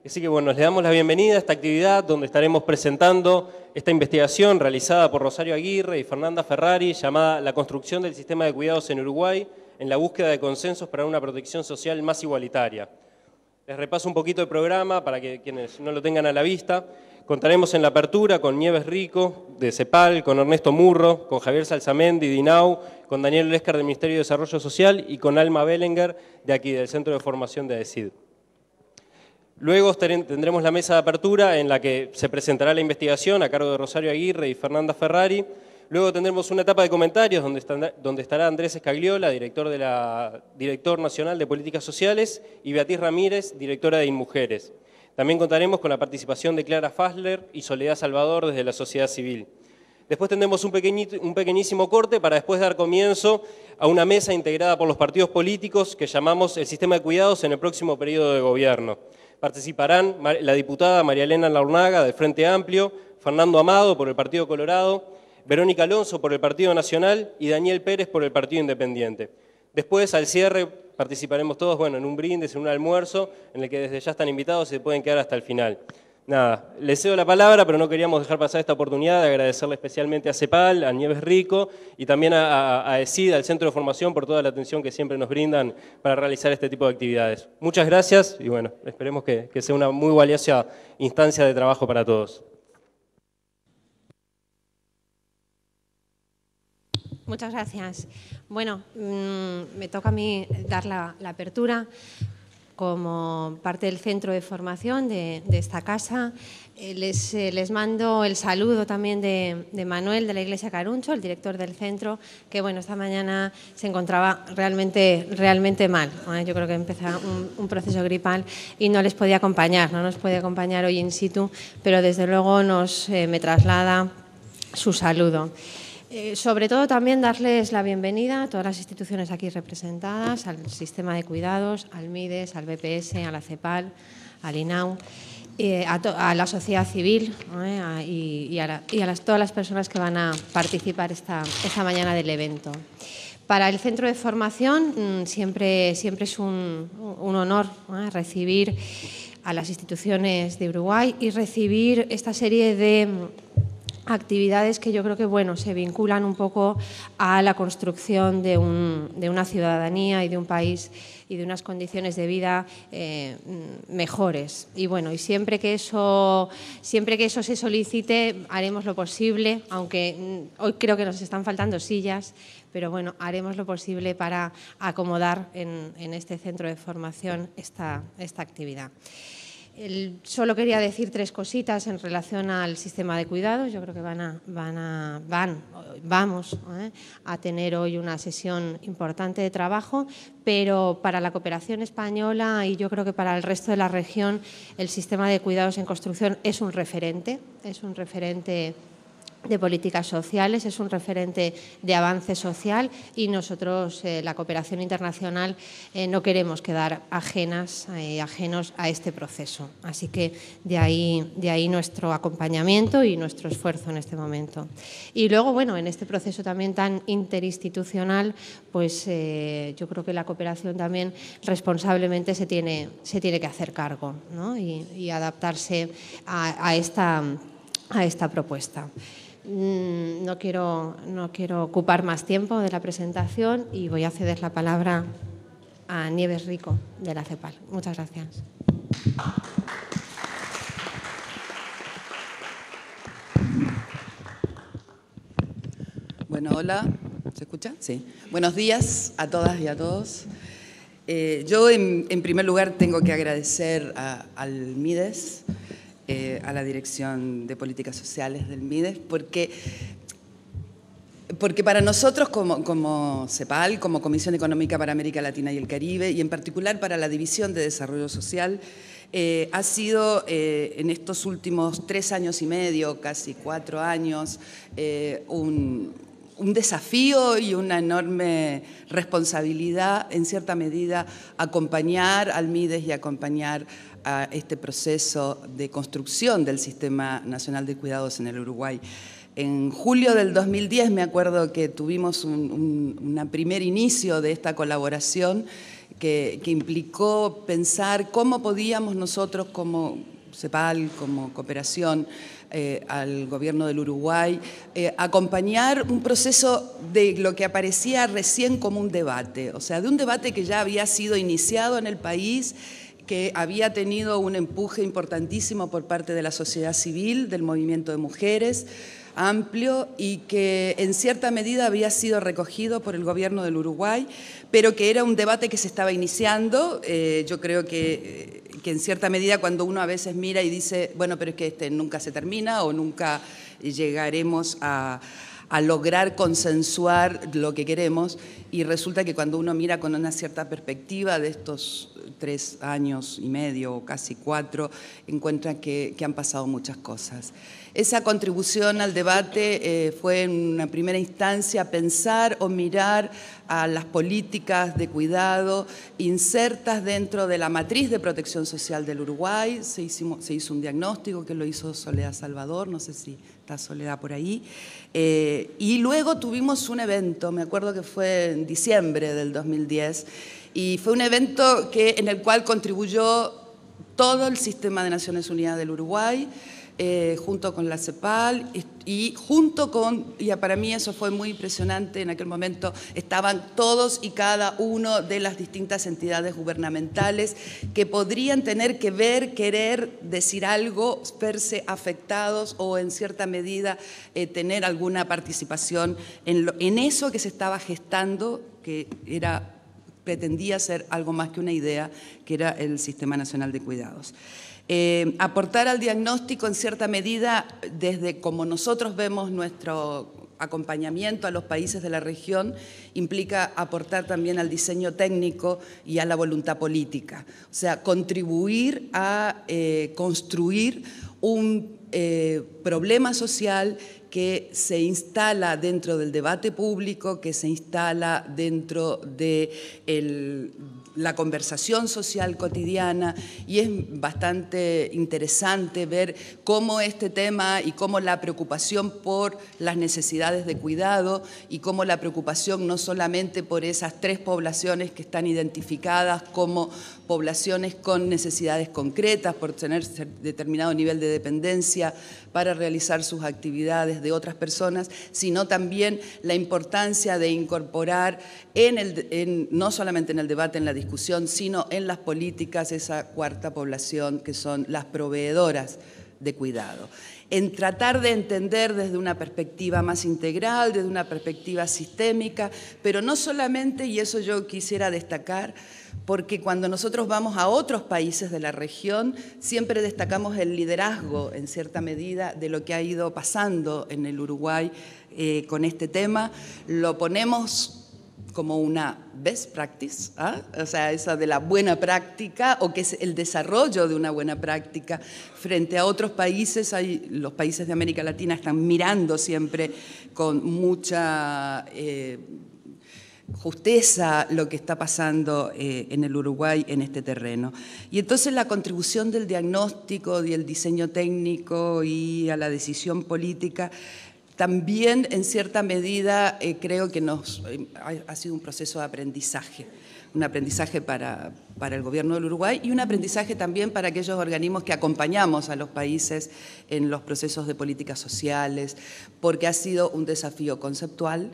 Así que bueno, les damos la bienvenida a esta actividad donde estaremos presentando esta investigación realizada por Rosario Aguirre y Fernanda Ferrari llamada La construcción del sistema de cuidados en Uruguay en la búsqueda de consensos para una protección social más igualitaria. Les repaso un poquito el programa para que quienes no lo tengan a la vista. Contaremos en la apertura con Nieves Rico, de CEPAL, con Ernesto Murro, con Javier Salsamendi, de INAU, con Daniel Lescar, del Ministerio de Desarrollo Social, y con Alma Bellinger, de aquí, del Centro de Formación de AECID. Luego tendremos la mesa de apertura en la que se presentará la investigación a cargo de Rosario Aguirre y Fernanda Ferrari. Luego tendremos una etapa de comentarios donde estará Andrés Escagliola, director nacional de Políticas Sociales, y Beatriz Ramírez, directora de InMujeres. También contaremos con la participación de Clara Fassler y Soledad Salvador desde la sociedad civil. Después tendremos un pequeñísimo corte para después dar comienzo a una mesa integrada por los partidos políticos que llamamos el sistema de cuidados en el próximo periodo de gobierno. Participarán la diputada María Elena Laurnaga del Frente Amplio, Fernando Amado por el Partido Colorado, Verónica Alonso por el Partido Nacional y Daniel Pérez por el Partido Independiente. Después, al cierre, participaremos todos en un brindis, en un almuerzo, en el que desde ya están invitados y se pueden quedar hasta el final. Nada, les cedo la palabra, pero no queríamos dejar pasar esta oportunidad de agradecerle especialmente a CEPAL, a Nieves Rico y también a AECID, al Centro de Formación, por toda la atención que siempre nos brindan para realizar este tipo de actividades. Muchas gracias y bueno, esperemos que sea una muy valiosa instancia de trabajo para todos. Muchas gracias. Bueno, me toca a mí dar la apertura. Como parte del centro de formación de esta casa, les mando el saludo también de Manuel de la Iglesia Caruncho, el director del centro, que bueno, esta mañana se encontraba realmente mal. Yo creo que empezaba un proceso gripal y no les podía acompañar, no nos puede acompañar hoy in situ, pero desde luego me traslada su saludo. Sobre todo también darles la bienvenida a todas las instituciones aquí representadas, al sistema de cuidados, al MIDES, al BPS, a la CEPAL, al INAU, a la sociedad civil y a todas las personas que van a participar esta mañana del evento. Para el centro de formación siempre es un honor recibir a las instituciones de Uruguay y recibir esta serie de actividades que yo creo que se vinculan un poco a la construcción de una ciudadanía y de un país y de unas condiciones de vida mejores. Y siempre que eso se solicite, haremos lo posible, aunque hoy creo que nos están faltando sillas, pero haremos lo posible para acomodar en este centro de formación esta actividad. Solo quería decir tres cositas en relación al sistema de cuidados. Yo creo que vamos a tener hoy una sesión importante de trabajo, pero para la cooperación española y yo creo que para el resto de la región el sistema de cuidados en construcción es un referente de políticas sociales, es un referente de avance social y nosotros, la cooperación internacional, no queremos quedar ajenos a este proceso. Así que de ahí nuestro acompañamiento y nuestro esfuerzo en este momento. Y luego, en este proceso también tan interinstitucional, yo creo que la cooperación también responsablemente se tiene que hacer cargo, ¿no? y adaptarse a esta propuesta. No quiero ocupar más tiempo de la presentación y voy a ceder la palabra a Nieves Rico, de la CEPAL. Muchas gracias. Bueno, hola. ¿Se escucha? Sí. Buenos días a todas y a todos. Yo, en primer lugar, tengo que agradecer al MIDES, a la Dirección de Políticas Sociales del MIDES, porque para nosotros como CEPAL, como Comisión Económica para América Latina y el Caribe, y en particular para la División de Desarrollo Social, ha sido en estos últimos 3 años y medio, casi 4 años, un desafío y una enorme responsabilidad, en cierta medida, acompañar al MIDES y acompañar a este proceso de construcción del Sistema Nacional de Cuidados en el Uruguay. En julio del 2010 me acuerdo que tuvimos un primer inicio de esta colaboración que implicó pensar cómo podíamos nosotros como CEPAL, como cooperación al gobierno del Uruguay, acompañar un proceso de lo que aparecía recién como un debate, o sea, de un debate que ya había sido iniciado en el país, que había tenido un empuje importantísimo por parte de la sociedad civil, del movimiento de mujeres, amplio, y que en cierta medida había sido recogido por el gobierno del Uruguay, pero que era un debate que se estaba iniciando. Yo creo que en cierta medida cuando uno a veces mira y dice, bueno, pero es que este nunca se termina o nunca llegaremos a lograr consensuar lo que queremos, y resulta que cuando uno mira con una cierta perspectiva de estos 3 años y medio o casi 4, encuentra que han pasado muchas cosas. Esa contribución al debate fue en una primera instancia pensar o mirar a las políticas de cuidado insertas dentro de la matriz de protección social del Uruguay. Se hizo un diagnóstico que lo hizo Soledad Salvador, no sé si está Soledad por ahí. Y luego tuvimos un evento, me acuerdo que fue en diciembre del 2010, y fue un evento en el cual contribuyó todo el sistema de Naciones Unidas del Uruguay, junto con la CEPAL y junto con, y para mí eso fue muy impresionante, en aquel momento estaban todos y cada uno de las distintas entidades gubernamentales que podrían tener que ver, querer decir algo, verse afectados o en cierta medida tener alguna participación en eso que se estaba gestando, que pretendía ser algo más que una idea, que era el Sistema Nacional de Cuidados. Aportar al diagnóstico en cierta medida desde como nosotros vemos nuestro acompañamiento a los países de la región implica aportar también al diseño técnico y a la voluntad política, o sea, contribuir a construir un problema social que se instala dentro del debate público, que se instala dentro de la conversación social cotidiana, y es bastante interesante ver cómo este tema y cómo la preocupación por las necesidades de cuidado y cómo la preocupación no solamente por esas 3 poblaciones que están identificadas como poblaciones con necesidades concretas, por tener determinado nivel de dependencia para realizar sus actividades de otras personas, sino también la importancia de incorporar no solamente en el debate, en la discusión, sino en las políticas, esa 4ª población que son las proveedoras de cuidado. En tratar de entender desde una perspectiva más integral, desde una perspectiva sistémica, pero no solamente, y eso yo quisiera destacar, porque cuando nosotros vamos a otros países de la región, siempre destacamos el liderazgo, en cierta medida, de lo que ha ido pasando en el Uruguay con este tema. Lo ponemos como una best practice, o sea, esa de la buena práctica, o que es el desarrollo de una buena práctica frente a otros países. Los países de América Latina están mirando siempre con mucha justeza lo que está pasando en el Uruguay en este terreno. Y entonces la contribución del diagnóstico y el diseño técnico y a la decisión política también, en cierta medida, creo que ha sido un proceso de aprendizaje. Un aprendizaje para el gobierno del Uruguay y un aprendizaje también para aquellos organismos que acompañamos a los países en los procesos de políticas sociales, porque ha sido un desafío conceptual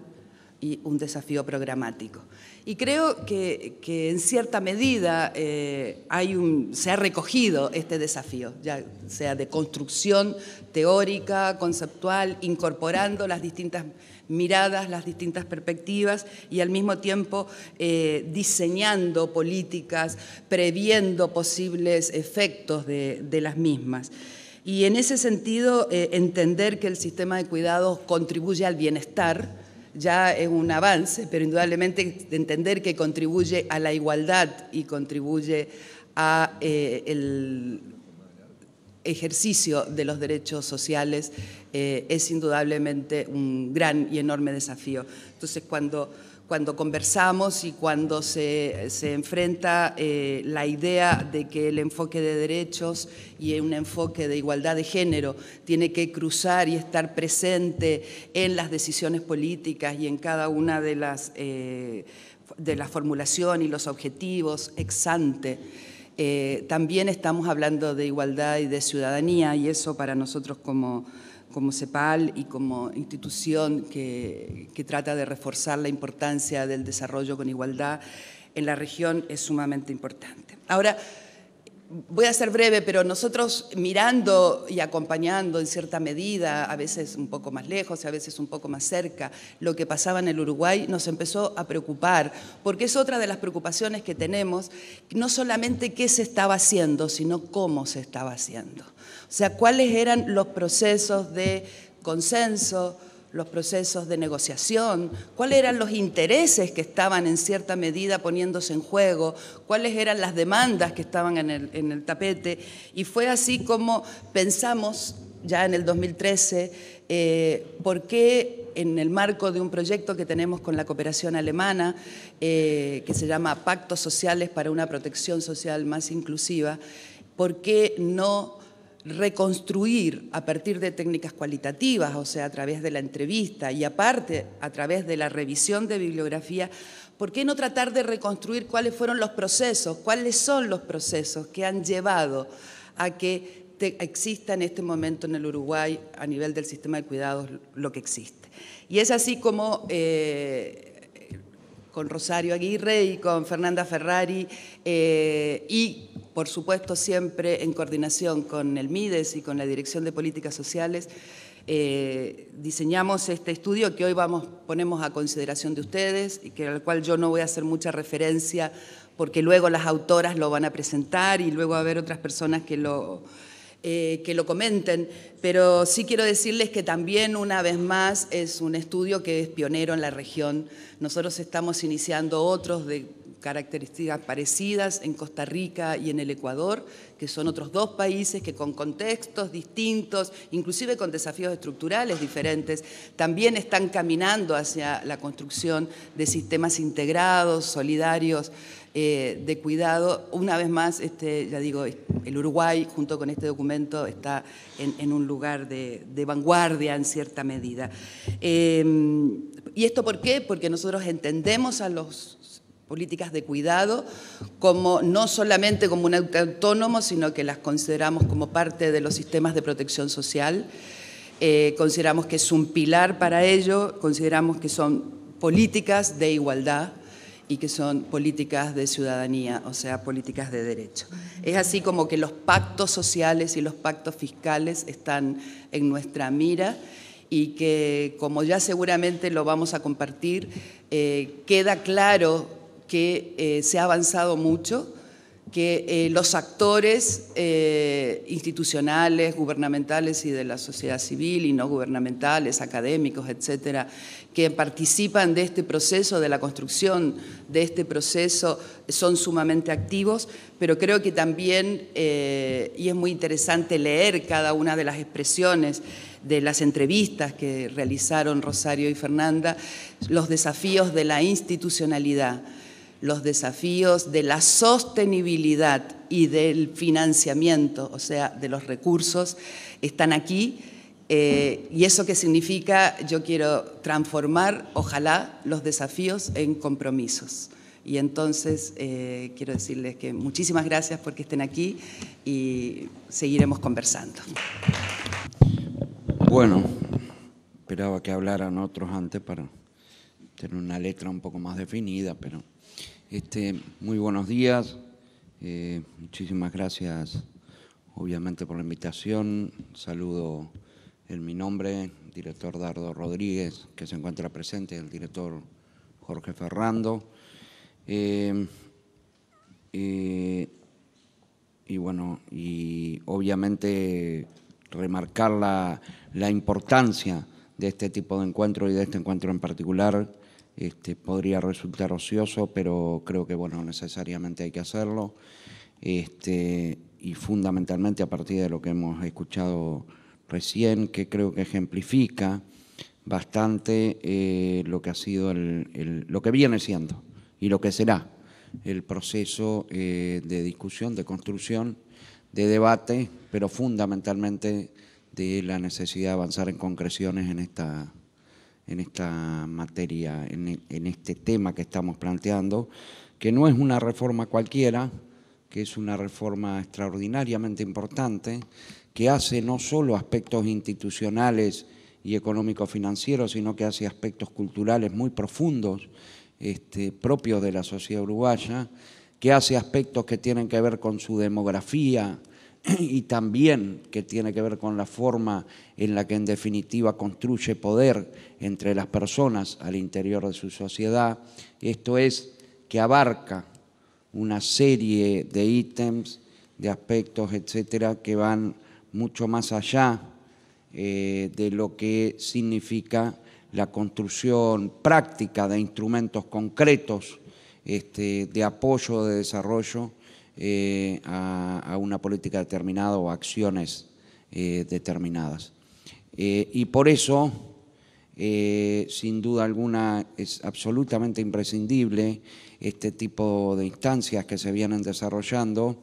y un desafío programático. Y creo que en cierta medida se ha recogido este desafío, ya sea de construcción teórica, conceptual, incorporando las distintas miradas, las distintas perspectivas y al mismo tiempo diseñando políticas, previendo posibles efectos de las mismas. Y en ese sentido, entender que el sistema de cuidados contribuye al bienestar, ya es un avance, pero indudablemente entender que contribuye a la igualdad y contribuye a el ejercicio de los derechos sociales es indudablemente un gran y enorme desafío. Entonces, cuando conversamos y cuando se enfrenta la idea de que el enfoque de derechos y un enfoque de igualdad de género tiene que cruzar y estar presente en las decisiones políticas y en cada una de de la formulación y los objetivos ex ante. También estamos hablando de igualdad y de ciudadanía, y eso para nosotros como CEPAL y como institución que trata de reforzar la importancia del desarrollo con igualdad en la región es sumamente importante. Ahora, voy a ser breve, pero nosotros mirando y acompañando en cierta medida, a veces un poco más lejos y a veces un poco más cerca, lo que pasaba en el Uruguay, nos empezó a preocupar, porque es otra de las preocupaciones que tenemos, no solamente qué se estaba haciendo, sino cómo se estaba haciendo. O sea, cuáles eran los procesos de consenso, los procesos de negociación, cuáles eran los intereses que estaban en cierta medida poniéndose en juego, cuáles eran las demandas que estaban en el tapete. Y fue así como pensamos ya en el 2013 por qué en el marco de un proyecto que tenemos con la cooperación alemana que se llama Pactos Sociales para una Protección Social Más Inclusiva, por qué no reconstruir a partir de técnicas cualitativas, o sea, a través de la entrevista y aparte a través de la revisión de bibliografía, ¿por qué no tratar de reconstruir cuáles fueron los procesos, cuáles son los procesos que han llevado a que exista en este momento en el Uruguay a nivel del sistema de cuidados lo que existe? Y es así como con Rosario Aguirre y con Fernanda Ferrari y por supuesto siempre en coordinación con el MIDES y con la Dirección de Políticas Sociales, diseñamos este estudio que hoy ponemos a consideración de ustedes y al cual yo no voy a hacer mucha referencia porque luego las autoras lo van a presentar y luego va a haber otras personas que lo comenten, pero sí quiero decirles que también una vez más es un estudio que es pionero en la región. Nosotros estamos iniciando otros de características parecidas en Costa Rica y en el Ecuador, que son otros dos países que con contextos distintos, inclusive con desafíos estructurales diferentes, también están caminando hacia la construcción de sistemas integrados, solidarios, de cuidado. Una vez más, ya digo, el Uruguay, junto con este documento, está en un lugar de vanguardia en cierta medida. ¿Y esto por qué? Porque nosotros entendemos a las políticas de cuidado como no solamente como un ente autónomo, sino que las consideramos como parte de los sistemas de protección social. Consideramos que es un pilar para ello, consideramos que son políticas de igualdad y que son políticas de ciudadanía, o sea, políticas de derecho. Es así como que los pactos sociales y los pactos fiscales están en nuestra mira y que, como ya seguramente lo vamos a compartir, queda claro que se ha avanzado mucho, que los actores institucionales, gubernamentales y de la sociedad civil y no gubernamentales, académicos, etcétera, que participan de este proceso, de la construcción de este proceso, son sumamente activos, pero creo que también, y es muy interesante leer cada una de las expresiones de las entrevistas que realizaron Rosario y Fernanda, los desafíos de la institucionalidad, los desafíos de la sostenibilidad y del financiamiento, o sea, de los recursos, están aquí. ¿Y eso qué significa? Yo quiero transformar, ojalá, los desafíos en compromisos. Y entonces quiero decirles que muchísimas gracias porque estén aquí y seguiremos conversando. Bueno, esperaba que hablaran otros antes para tener una letra un poco más definida, pero muy buenos días. Muchísimas gracias, obviamente, por la invitación. Saludo en mi nombre, director Dardo Rodríguez, que se encuentra presente, el director Jorge Ferrando. Y bueno, y obviamente remarcar la importancia de este tipo de encuentro y de este encuentro en particular. Podría resultar ocioso, pero creo que bueno, necesariamente hay que hacerlo. Y fundamentalmente a partir de lo que hemos escuchado recién, que creo que ejemplifica bastante lo que ha sido lo que viene siendo y lo que será el proceso de discusión, de construcción, de debate, pero fundamentalmente de la necesidad de avanzar en concreciones materia, en este tema que estamos planteando, que no es una reforma cualquiera, que es una reforma extraordinariamente importante, que hace no solo aspectos institucionales y económico-financieros, sino que hace aspectos culturales muy profundos, propios de la sociedad uruguaya, que hace aspectos que tienen que ver con su demografía y también que tiene que ver con la forma en la que en definitiva construye poder entre las personas al interior de su sociedad. Esto es, que abarca una serie de ítems, de aspectos, etcétera, que van mucho más allá de lo que significa la construcción práctica de instrumentos concretos de apoyo, de desarrollo a una política determinada o acciones determinadas. Y por eso, sin duda alguna, es absolutamente imprescindible este tipo de instancias que se vienen desarrollando,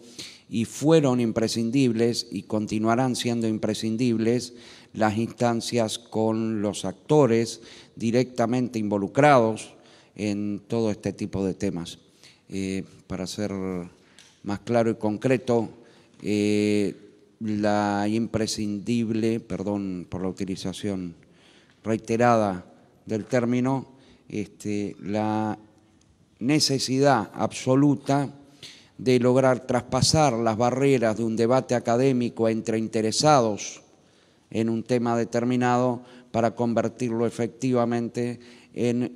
y fueron imprescindibles y continuarán siendo imprescindibles las instancias con los actores directamente involucrados en todo este tipo de temas. Para ser más claro y concreto, la imprescindible, perdón por la utilización reiterada del término, la necesidad absoluta de lograr traspasar las barreras de un debate académico entre interesados en un tema determinado para convertirlo efectivamente en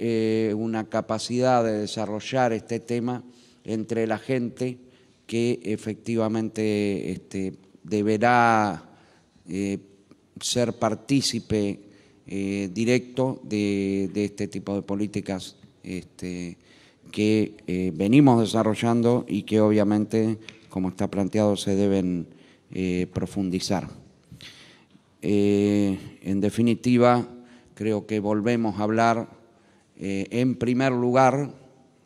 una capacidad de desarrollar este tema entre la gente que efectivamente deberá ser partícipe directo de este tipo de políticas que venimos desarrollando y que obviamente, como está planteado, se deben profundizar. En definitiva, creo que volvemos a hablar, en primer lugar,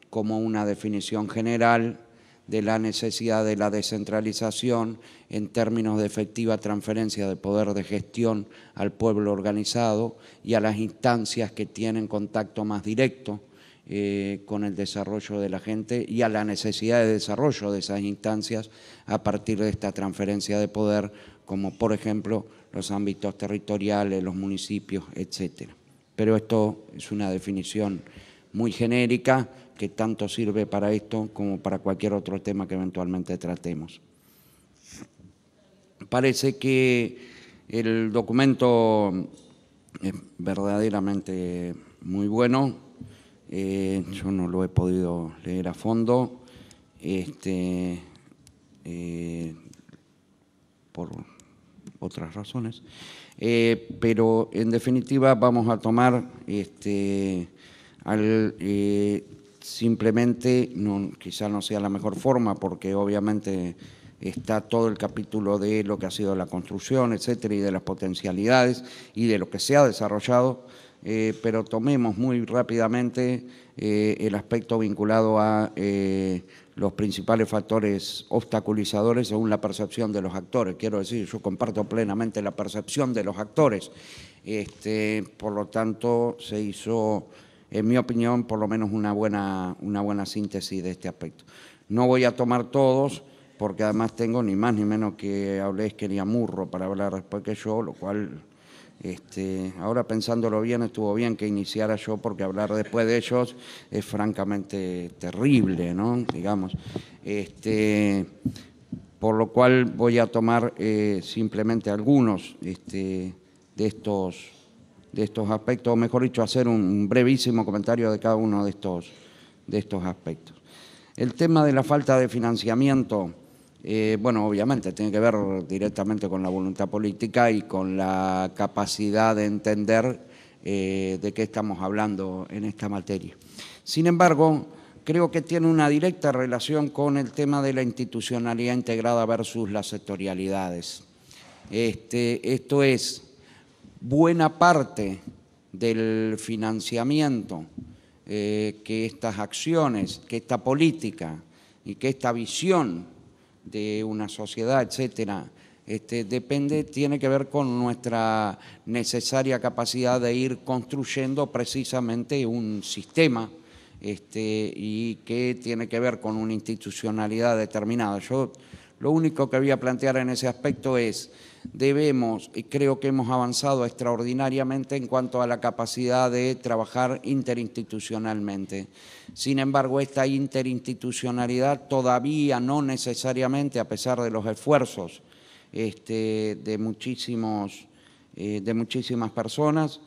como una definición general de la necesidad de la descentralización en términos de efectiva transferencia de poder de gestión al pueblo organizado y a las instancias que tienen contacto más directo con el desarrollo de la gente, y a la necesidad de desarrollo de esas instancias a partir de esta transferencia de poder, como por ejemplo los ámbitos territoriales, los municipios, etcétera. Pero esto es una definición muy genérica que tanto sirve para esto como para cualquier otro tema que eventualmente tratemos. Parece que el documento es verdaderamente muy bueno. Yo no lo he podido leer a fondo por otras razones, pero en definitiva vamos a tomar simplemente, quizá no sea la mejor forma, porque obviamente está todo el capítulo de lo que ha sido la construcción, etcétera, y de las potencialidades y de lo que se ha desarrollado, pero tomemos muy rápidamente el aspecto vinculado a los principales factores obstaculizadores según la percepción de los actores. Quiero decir, yo comparto plenamente la percepción de los actores, por lo tanto se hizo, en mi opinión, por lo menos una buena síntesis de este aspecto. No voy a tomar todos, porque además tengo ni más ni menos que a Olesker y a Murro para hablar después que yo, lo cual, ahora pensándolo bien, estuvo bien que iniciara yo, porque hablar después de ellos es francamente terrible, ¿no? Digamos. Por lo cual voy a tomar simplemente algunos de estos aspectos, o mejor dicho, hacer un brevísimo comentario de cada uno de estos aspectos. El tema de la falta de financiamiento, bueno, obviamente tiene que ver directamente con la voluntad política y con la capacidad de entender de qué estamos hablando en esta materia. Sin embargo, creo que tiene una directa relación con el tema de la institucionalidad integrada versus las sectorialidades. Esto es, buena parte del financiamiento que estas acciones, que esta política y que esta visión de una sociedad, etcétera, tiene que ver con nuestra necesaria capacidad de ir construyendo precisamente un sistema y que tiene que ver con una institucionalidad determinada. Yo lo único que voy a plantear en ese aspecto es, debemos, y creo que hemos avanzado extraordinariamente en cuanto a la capacidad de trabajar interinstitucionalmente. Sin embargo, esta interinstitucionalidad todavía no necesariamente, a pesar de los esfuerzos de muchísimas personas,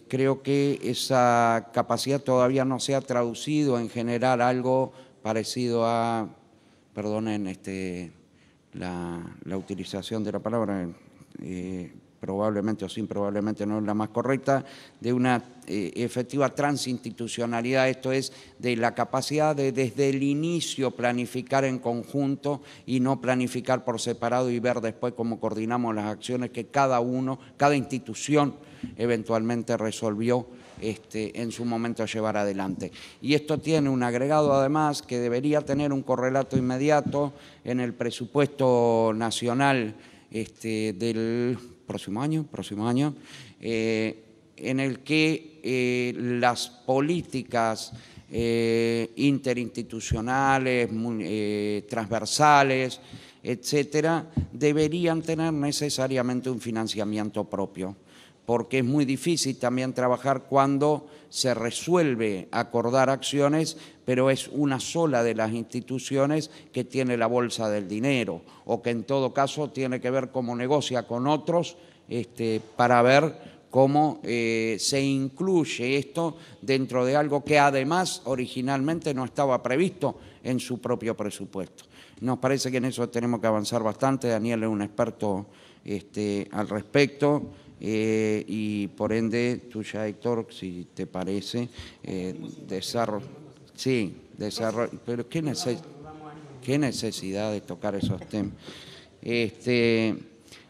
creo que esa capacidad todavía no se ha traducido en generar algo parecido a, perdonen la utilización de la palabra, probablemente o sin probablemente no es la más correcta, de una efectiva transinstitucionalidad, esto es, de la capacidad de desde el inicio planificar en conjunto y no planificar por separado y ver después cómo coordinamos las acciones que cada institución eventualmente resolvió en su momento llevar adelante. Y esto tiene un agregado además que debería tener un correlato inmediato en el presupuesto nacional del próximo año, en el que las políticas interinstitucionales, transversales, etcétera, deberían tener necesariamente un financiamiento propio, porque es muy difícil también trabajar cuando se resuelve acordar acciones, pero es una sola de las instituciones que tiene la bolsa del dinero, o que en todo caso tiene que ver cómo negocia con otros para ver cómo se incluye esto dentro de algo que además originalmente no estaba previsto en su propio presupuesto. Nos parece que en eso tenemos que avanzar bastante. Daniel es un experto al respecto. Y por ende, tú ya, Héctor, si te parece, desarrollo, pero ¿qué necesidad de tocar esos temas?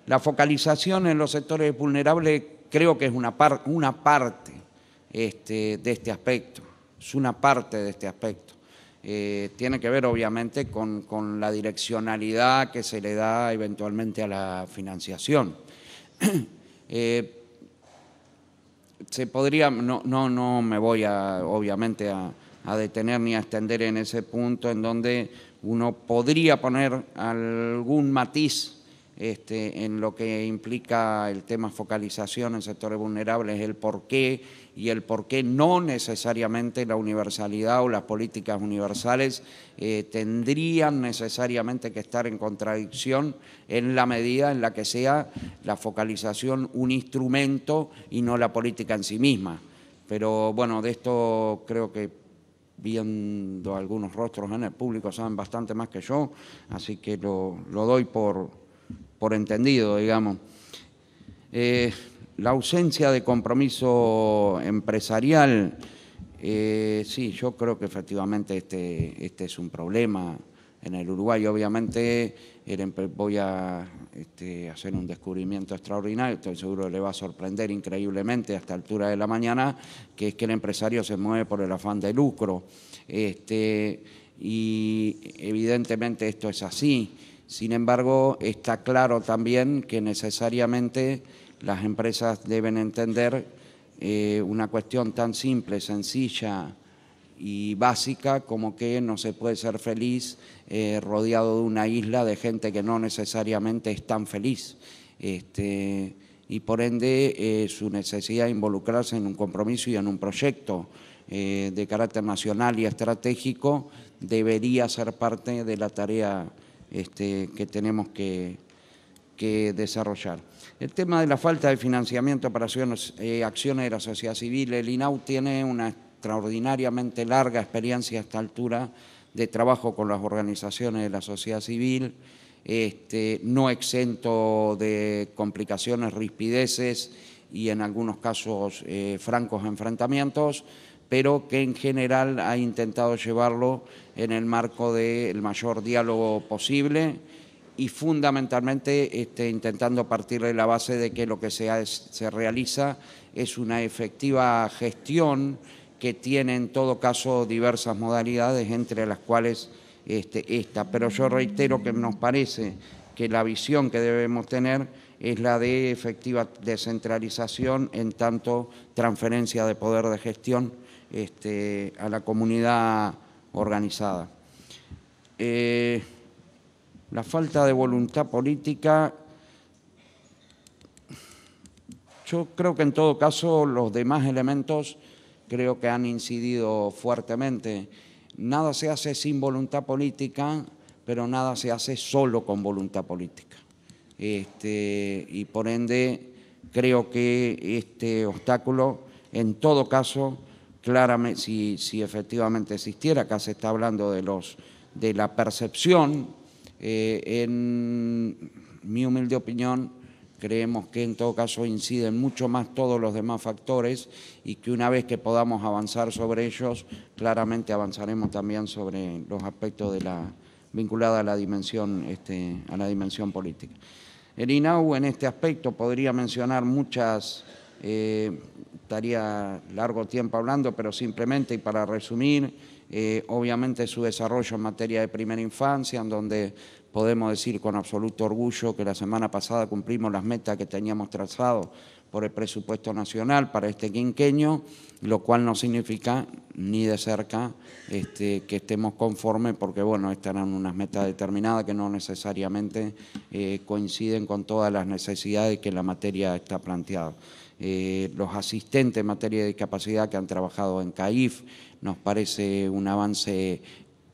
La focalización en los sectores vulnerables creo que es una parte de este aspecto, es una parte de este aspecto. Tiene que ver obviamente con la direccionalidad que se le da eventualmente a la financiación. Se podría, no me voy obviamente a detener ni a extender en ese punto en donde uno podría poner algún matiz en lo que implica el tema focalización en sectores vulnerables, el porqué y el por qué no necesariamente la universalidad o las políticas universales tendrían necesariamente que estar en contradicción en la medida en la que sea la focalización un instrumento y no la política en sí misma. Pero bueno, de esto creo que viendo algunos rostros en el público saben bastante más que yo, así que lo doy por entendido, digamos. La ausencia de compromiso empresarial, sí, yo creo que efectivamente este es un problema en el Uruguay. Obviamente voy a hacer un descubrimiento extraordinario, estoy seguro que le va a sorprender increíblemente a esta altura de la mañana, que es que el empresario se mueve por el afán de lucro. Y evidentemente esto es así. Sin embargo, está claro también que necesariamente las empresas deben entender una cuestión tan simple, sencilla y básica como que no se puede ser feliz rodeado de una isla de gente que no necesariamente es tan feliz. Y por ende su necesidad de involucrarse en un compromiso y en un proyecto de carácter nacional y estratégico debería ser parte de la tarea que tenemos que desarrollar. El tema de la falta de financiamiento para acciones de la sociedad civil, el INAU tiene una extraordinariamente larga experiencia a esta altura de trabajo con las organizaciones de la sociedad civil, no exento de complicaciones, rispideces y en algunos casos francos enfrentamientos, pero que en general ha intentado llevarlo en el marco del mayor diálogo posible y fundamentalmente intentando partir de la base de que lo que se realiza es una efectiva gestión que tiene en todo caso diversas modalidades, entre las cuales esta. Pero yo reitero que nos parece que la visión que debemos tener es la de efectiva descentralización en tanto transferencia de poder de gestión a la comunidad organizada. La falta de voluntad política, yo creo que en todo caso los demás elementos creo que han incidido fuertemente. Nada se hace sin voluntad política, pero nada se hace solo con voluntad política. Y por ende creo que este obstáculo, en todo caso, claramente, si efectivamente existiera, acá se está hablando de la percepción, en mi humilde opinión, creemos que en todo caso inciden mucho más todos los demás factores y que una vez que podamos avanzar sobre ellos, claramente avanzaremos también sobre los aspectos vinculados a la dimensión política. El INAU en este aspecto podría mencionar muchas, estaría largo tiempo hablando, pero simplemente y para resumir, obviamente su desarrollo en materia de primera infancia, en donde podemos decir con absoluto orgullo que la semana pasada cumplimos las metas que teníamos trazado por el presupuesto nacional para este quinquenio, lo cual no significa ni de cerca que estemos conformes porque, bueno, estarán unas metas determinadas que no necesariamente coinciden con todas las necesidades que la materia está planteada. Los asistentes en materia de discapacidad que han trabajado en CAIF nos parece un avance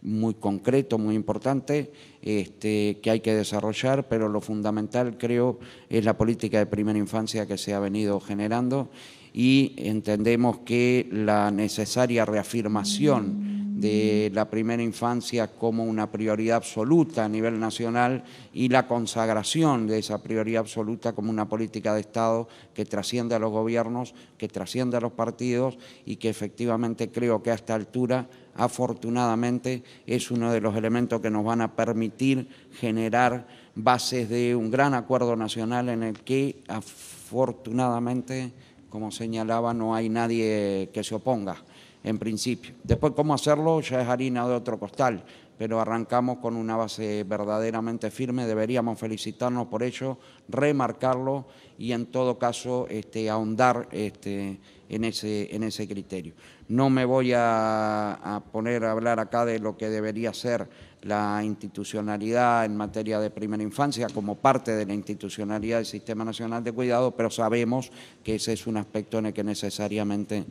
muy concreto, muy importante, que hay que desarrollar, pero lo fundamental, creo, es la política de primera infancia que se ha venido generando y entendemos que la necesaria reafirmación de la primera infancia como una prioridad absoluta a nivel nacional y la consagración de esa prioridad absoluta como una política de Estado que trasciende a los gobiernos, que trasciende a los partidos y que efectivamente creo que a esta altura, afortunadamente, es uno de los elementos que nos van a permitir generar bases de un gran acuerdo nacional en el que, afortunadamente, como señalaba, no hay nadie que se oponga, en principio. Después, cómo hacerlo ya es harina de otro costal, pero arrancamos con una base verdaderamente firme, deberíamos felicitarnos por ello, remarcarlo y en todo caso ahondar en ese criterio. No me voy a poner a hablar acá de lo que debería ser la institucionalidad en materia de primera infancia como parte de la institucionalidad del Sistema Nacional de Cuidado, pero sabemos que ese es un aspecto en el que necesariamente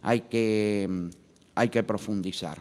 hay que profundizar.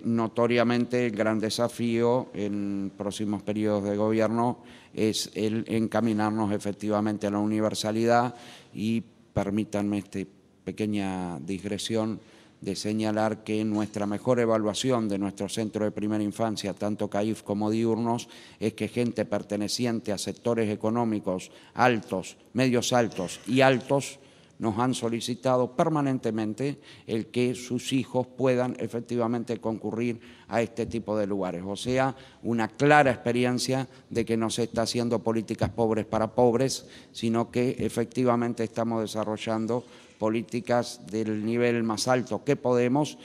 Notoriamente el gran desafío en próximos periodos de gobierno es el encaminarnos efectivamente a la universalidad y permítanme esta pequeña digresión de señalar que nuestra mejor evaluación de nuestro centro de primera infancia, tanto CAIF como diurnos, es que gente perteneciente a sectores económicos altos, medios altos y altos, nos han solicitado permanentemente el que sus hijos puedan efectivamente concurrir a este tipo de lugares. O sea, una clara experiencia de que no se está haciendo políticas pobres para pobres, sino que efectivamente estamos desarrollando políticas del nivel más alto que podemos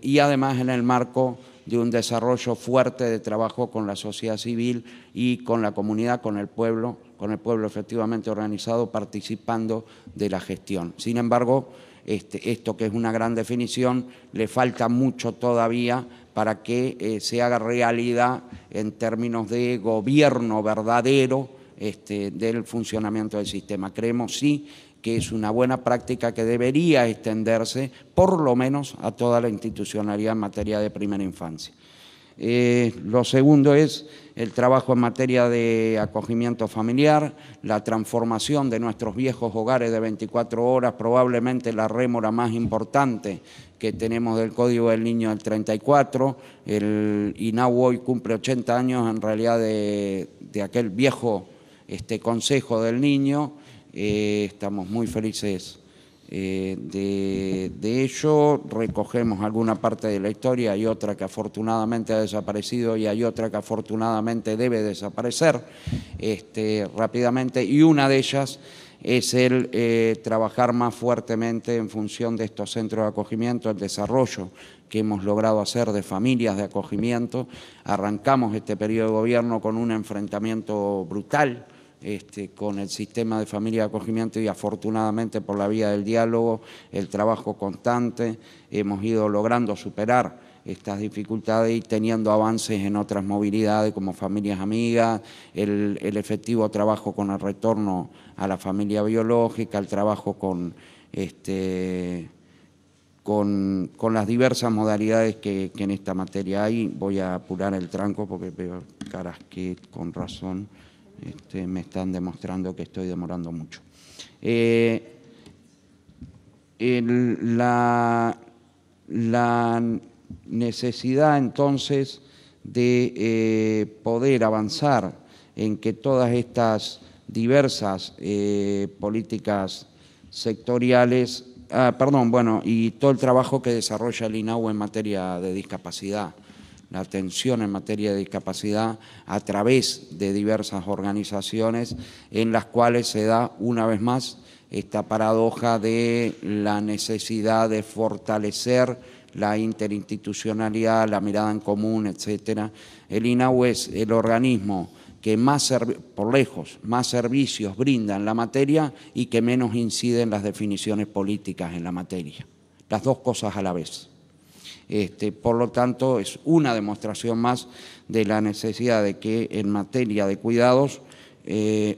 y además en el marco de un desarrollo fuerte de trabajo con la sociedad civil y con la comunidad, con el pueblo efectivamente organizado participando de la gestión. Sin embargo, esto que es una gran definición, le falta mucho todavía para que se haga realidad en términos de gobierno verdadero del funcionamiento del sistema. Creemos sí que es una buena práctica que debería extenderse por lo menos a toda la institucionalidad en materia de primera infancia. Lo segundo es el trabajo en materia de acogimiento familiar, la transformación de nuestros viejos hogares de 24 horas, probablemente la rémora más importante que tenemos del Código del Niño del 34. El INAU hoy cumple 80 años en realidad de aquel viejo Consejo del Niño. Estamos muy felices de ello, recogemos alguna parte de la historia, hay otra que afortunadamente ha desaparecido y hay otra que afortunadamente debe desaparecer rápidamente, y una de ellas es el trabajar más fuertemente en función de estos centros de acogimiento, el desarrollo que hemos logrado hacer de familias de acogimiento. Arrancamos este periodo de gobierno con un enfrentamiento brutal con el sistema de familia de acogimiento y afortunadamente por la vía del diálogo, el trabajo constante, hemos ido logrando superar estas dificultades y teniendo avances en otras movilidades como familias amigas, el efectivo trabajo con el retorno a la familia biológica, el trabajo con las diversas modalidades que en esta materia hay. Voy a apurar el tranco porque veo caras que con razón me están demostrando que estoy demorando mucho. La necesidad entonces de poder avanzar en que todas estas diversas políticas sectoriales, y todo el trabajo que desarrolla el INAU en materia de discapacidad, la atención en materia de discapacidad a través de diversas organizaciones en las cuales se da una vez más esta paradoja de la necesidad de fortalecer la interinstitucionalidad, la mirada en común, etcétera. El INAU es el organismo que por lejos más servicios brinda en la materia y que menos incide en las definiciones políticas en la materia. Las dos cosas a la vez. Por lo tanto, es una demostración más de la necesidad de que en materia de cuidados,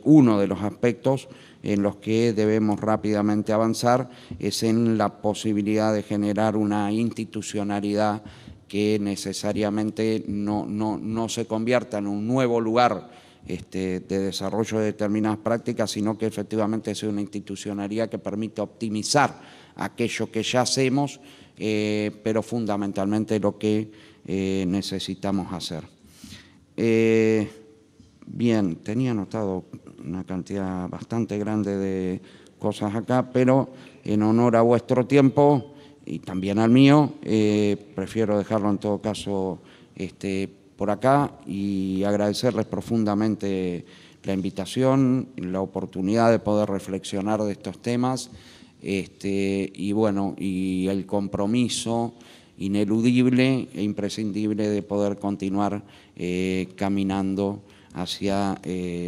uno de los aspectos en los que debemos rápidamente avanzar es en la posibilidad de generar una institucionalidad que necesariamente no se convierta en un nuevo lugar de desarrollo de determinadas prácticas, sino que efectivamente sea una institucionalidad que permita optimizar aquello que ya hacemos, pero fundamentalmente lo que necesitamos hacer. Bien, tenía anotado una cantidad bastante grande de cosas acá, pero en honor a vuestro tiempo y también al mío, prefiero dejarlo en todo caso por acá y agradecerles profundamente la invitación, la oportunidad de poder reflexionar de estos temas y el compromiso ineludible e imprescindible de poder continuar caminando hacia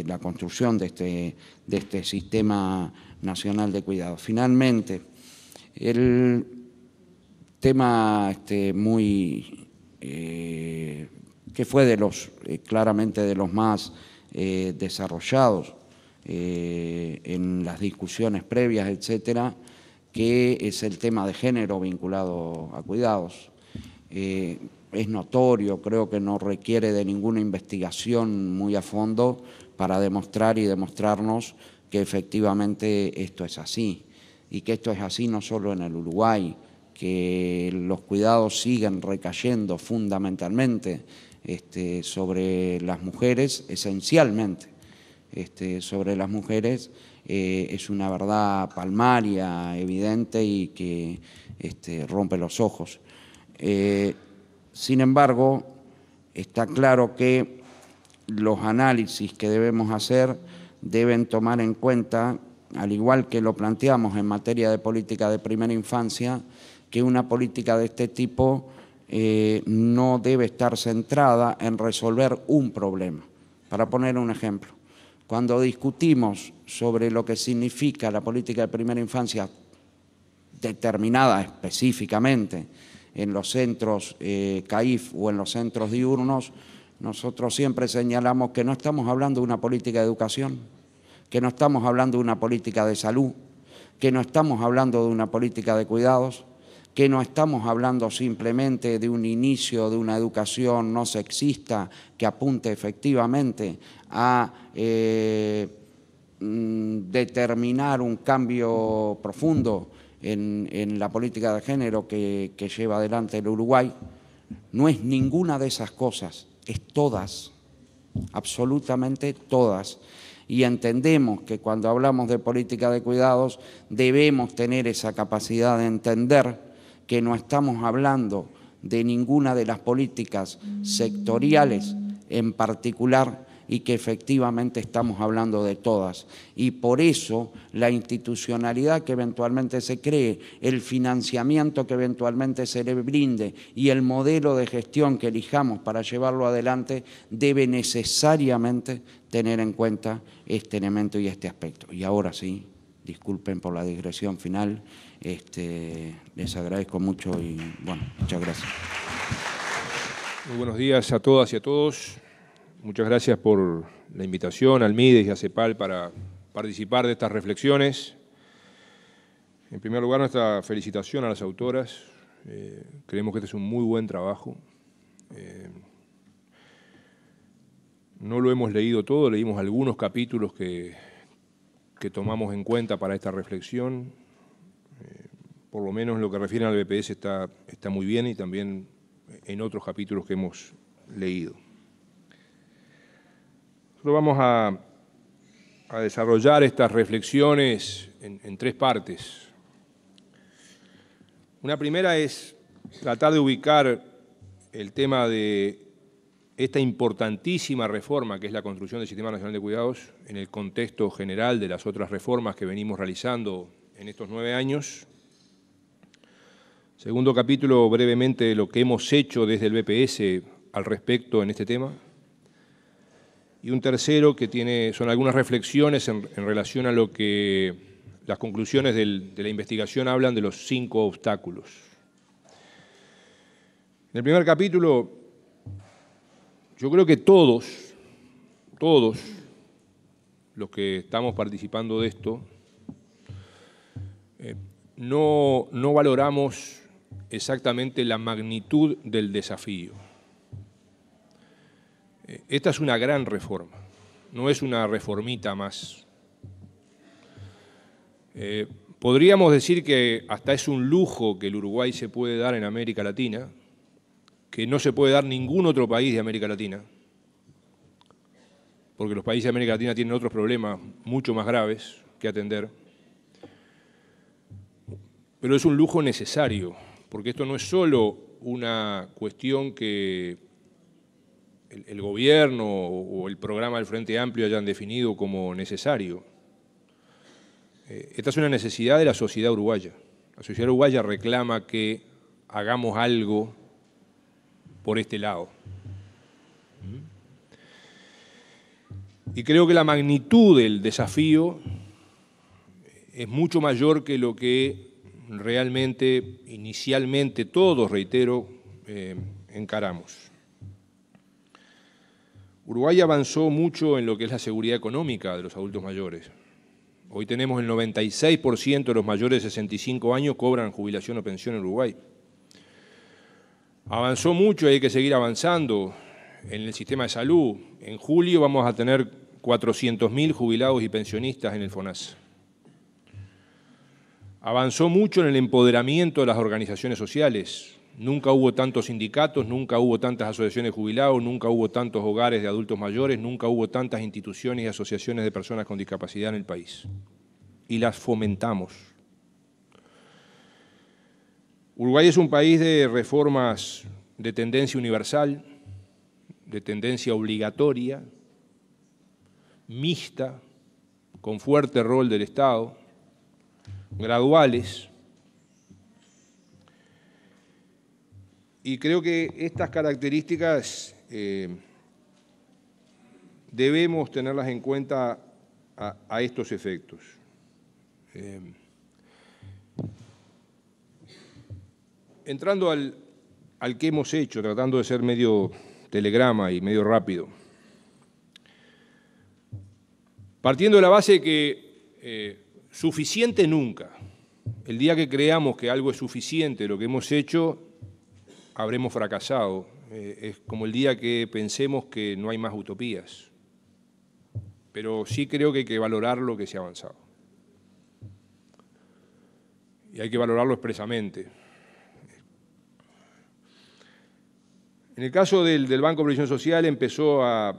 la construcción de este sistema nacional de cuidados. Finalmente, el tema que fue claramente de los más desarrollados en las discusiones previas, etcétera, que es el tema de género vinculado a cuidados. Es notorio, creo que no requiere de ninguna investigación muy a fondo para demostrar y demostrarnos que efectivamente esto es así, y que esto es así no solo en el Uruguay, que los cuidados siguen recayendo fundamentalmente sobre las mujeres, esencialmente sobre las mujeres, es una verdad palmaria, evidente y que rompe los ojos. Sin embargo, está claro que los análisis que debemos hacer deben tomar en cuenta, al igual que lo planteamos en materia de política de primera infancia, que una política de este tipo no debe estar centrada en resolver un problema. Para poner un ejemplo, cuando discutimos sobre lo que significa la política de primera infancia determinada específicamente en los centros CAIF o en los centros diurnos, nosotros siempre señalamos que no estamos hablando de una política de educación, que no estamos hablando de una política de salud, que no estamos hablando de una política de cuidados, que no estamos hablando simplemente de un inicio de una educación no sexista que apunte efectivamente a determinar un cambio profundo en la política de género que lleva adelante el Uruguay. No es ninguna de esas cosas, es todas, absolutamente todas. Y entendemos que cuando hablamos de política de cuidados debemos tener esa capacidad de entender que no estamos hablando de ninguna de las políticas sectoriales en particular y que efectivamente estamos hablando de todas. Y por eso la institucionalidad que eventualmente se cree, el financiamiento que eventualmente se le brinde y el modelo de gestión que elijamos para llevarlo adelante debe necesariamente tener en cuenta este elemento y este aspecto. Y ahora sí, disculpen por la digresión final, les agradezco mucho y bueno, muchas gracias. Muy buenos días a todas y a todos. Muchas gracias por la invitación al MIDES y a CEPAL para participar de estas reflexiones. En primer lugar, nuestra felicitación a las autoras. Creemos que este es un muy buen trabajo. No lo hemos leído todo, leímos algunos capítulos que tomamos en cuenta para esta reflexión. Por lo menos en lo que refiere al BPS está muy bien y también en otros capítulos que hemos leído. Nosotros vamos a desarrollar estas reflexiones en tres partes. Una primera es tratar de ubicar el tema de esta importantísima reforma que es la construcción del Sistema Nacional de Cuidados en el contexto general de las otras reformas que venimos realizando en estos 9 años. Segundo capítulo, brevemente, lo que hemos hecho desde el BPS al respecto en este tema. Y un tercero que son algunas reflexiones en relación a lo que las conclusiones de la investigación hablan de los 5 obstáculos. En el primer capítulo, yo creo que todos los que estamos participando de esto, no valoramos exactamente la magnitud del desafío. Esta es una gran reforma, no es una reformita más. Podríamos decir que hasta es un lujo que el Uruguay se puede dar en América Latina, que no se puede dar ningún otro país de América Latina, porque los países de América Latina tienen otros problemas mucho más graves que atender. Pero es un lujo necesario, porque esto no es solo una cuestión que el gobierno o el programa del Frente Amplio hayan definido como necesario. Esta es una necesidad de la sociedad uruguaya. La sociedad uruguaya reclama que hagamos algo por este lado. Y creo que la magnitud del desafío es mucho mayor que lo que realmente, inicialmente, todos, reitero, encaramos. Uruguay avanzó mucho en lo que es la seguridad económica de los adultos mayores. Hoy tenemos el 96% de los mayores de 65 años cobran jubilación o pensión en Uruguay. Avanzó mucho y hay que seguir avanzando en el sistema de salud. En julio vamos a tener 400.000 jubilados y pensionistas en el FONASA. Avanzó mucho en el empoderamiento de las organizaciones sociales. Nunca hubo tantos sindicatos, nunca hubo tantas asociaciones de jubilados, nunca hubo tantos hogares de adultos mayores, nunca hubo tantas instituciones y asociaciones de personas con discapacidad en el país. Y las fomentamos. Uruguay es un país de reformas de tendencia universal, de tendencia obligatoria, mixta, con fuerte rol del Estado, graduales. Y creo que estas características debemos tenerlas en cuenta a estos efectos. Entrando al que hemos hecho, tratando de ser medio telegrama y medio rápido. Partiendo de la base que suficiente nunca. El día que creamos que algo es suficiente, lo que hemos hecho, habremos fracasado. Es como el día que pensemos que no hay más utopías. Pero sí creo que hay que valorar lo que se ha avanzado. Y hay que valorarlo expresamente. En el caso del Banco de Previsión Social empezó a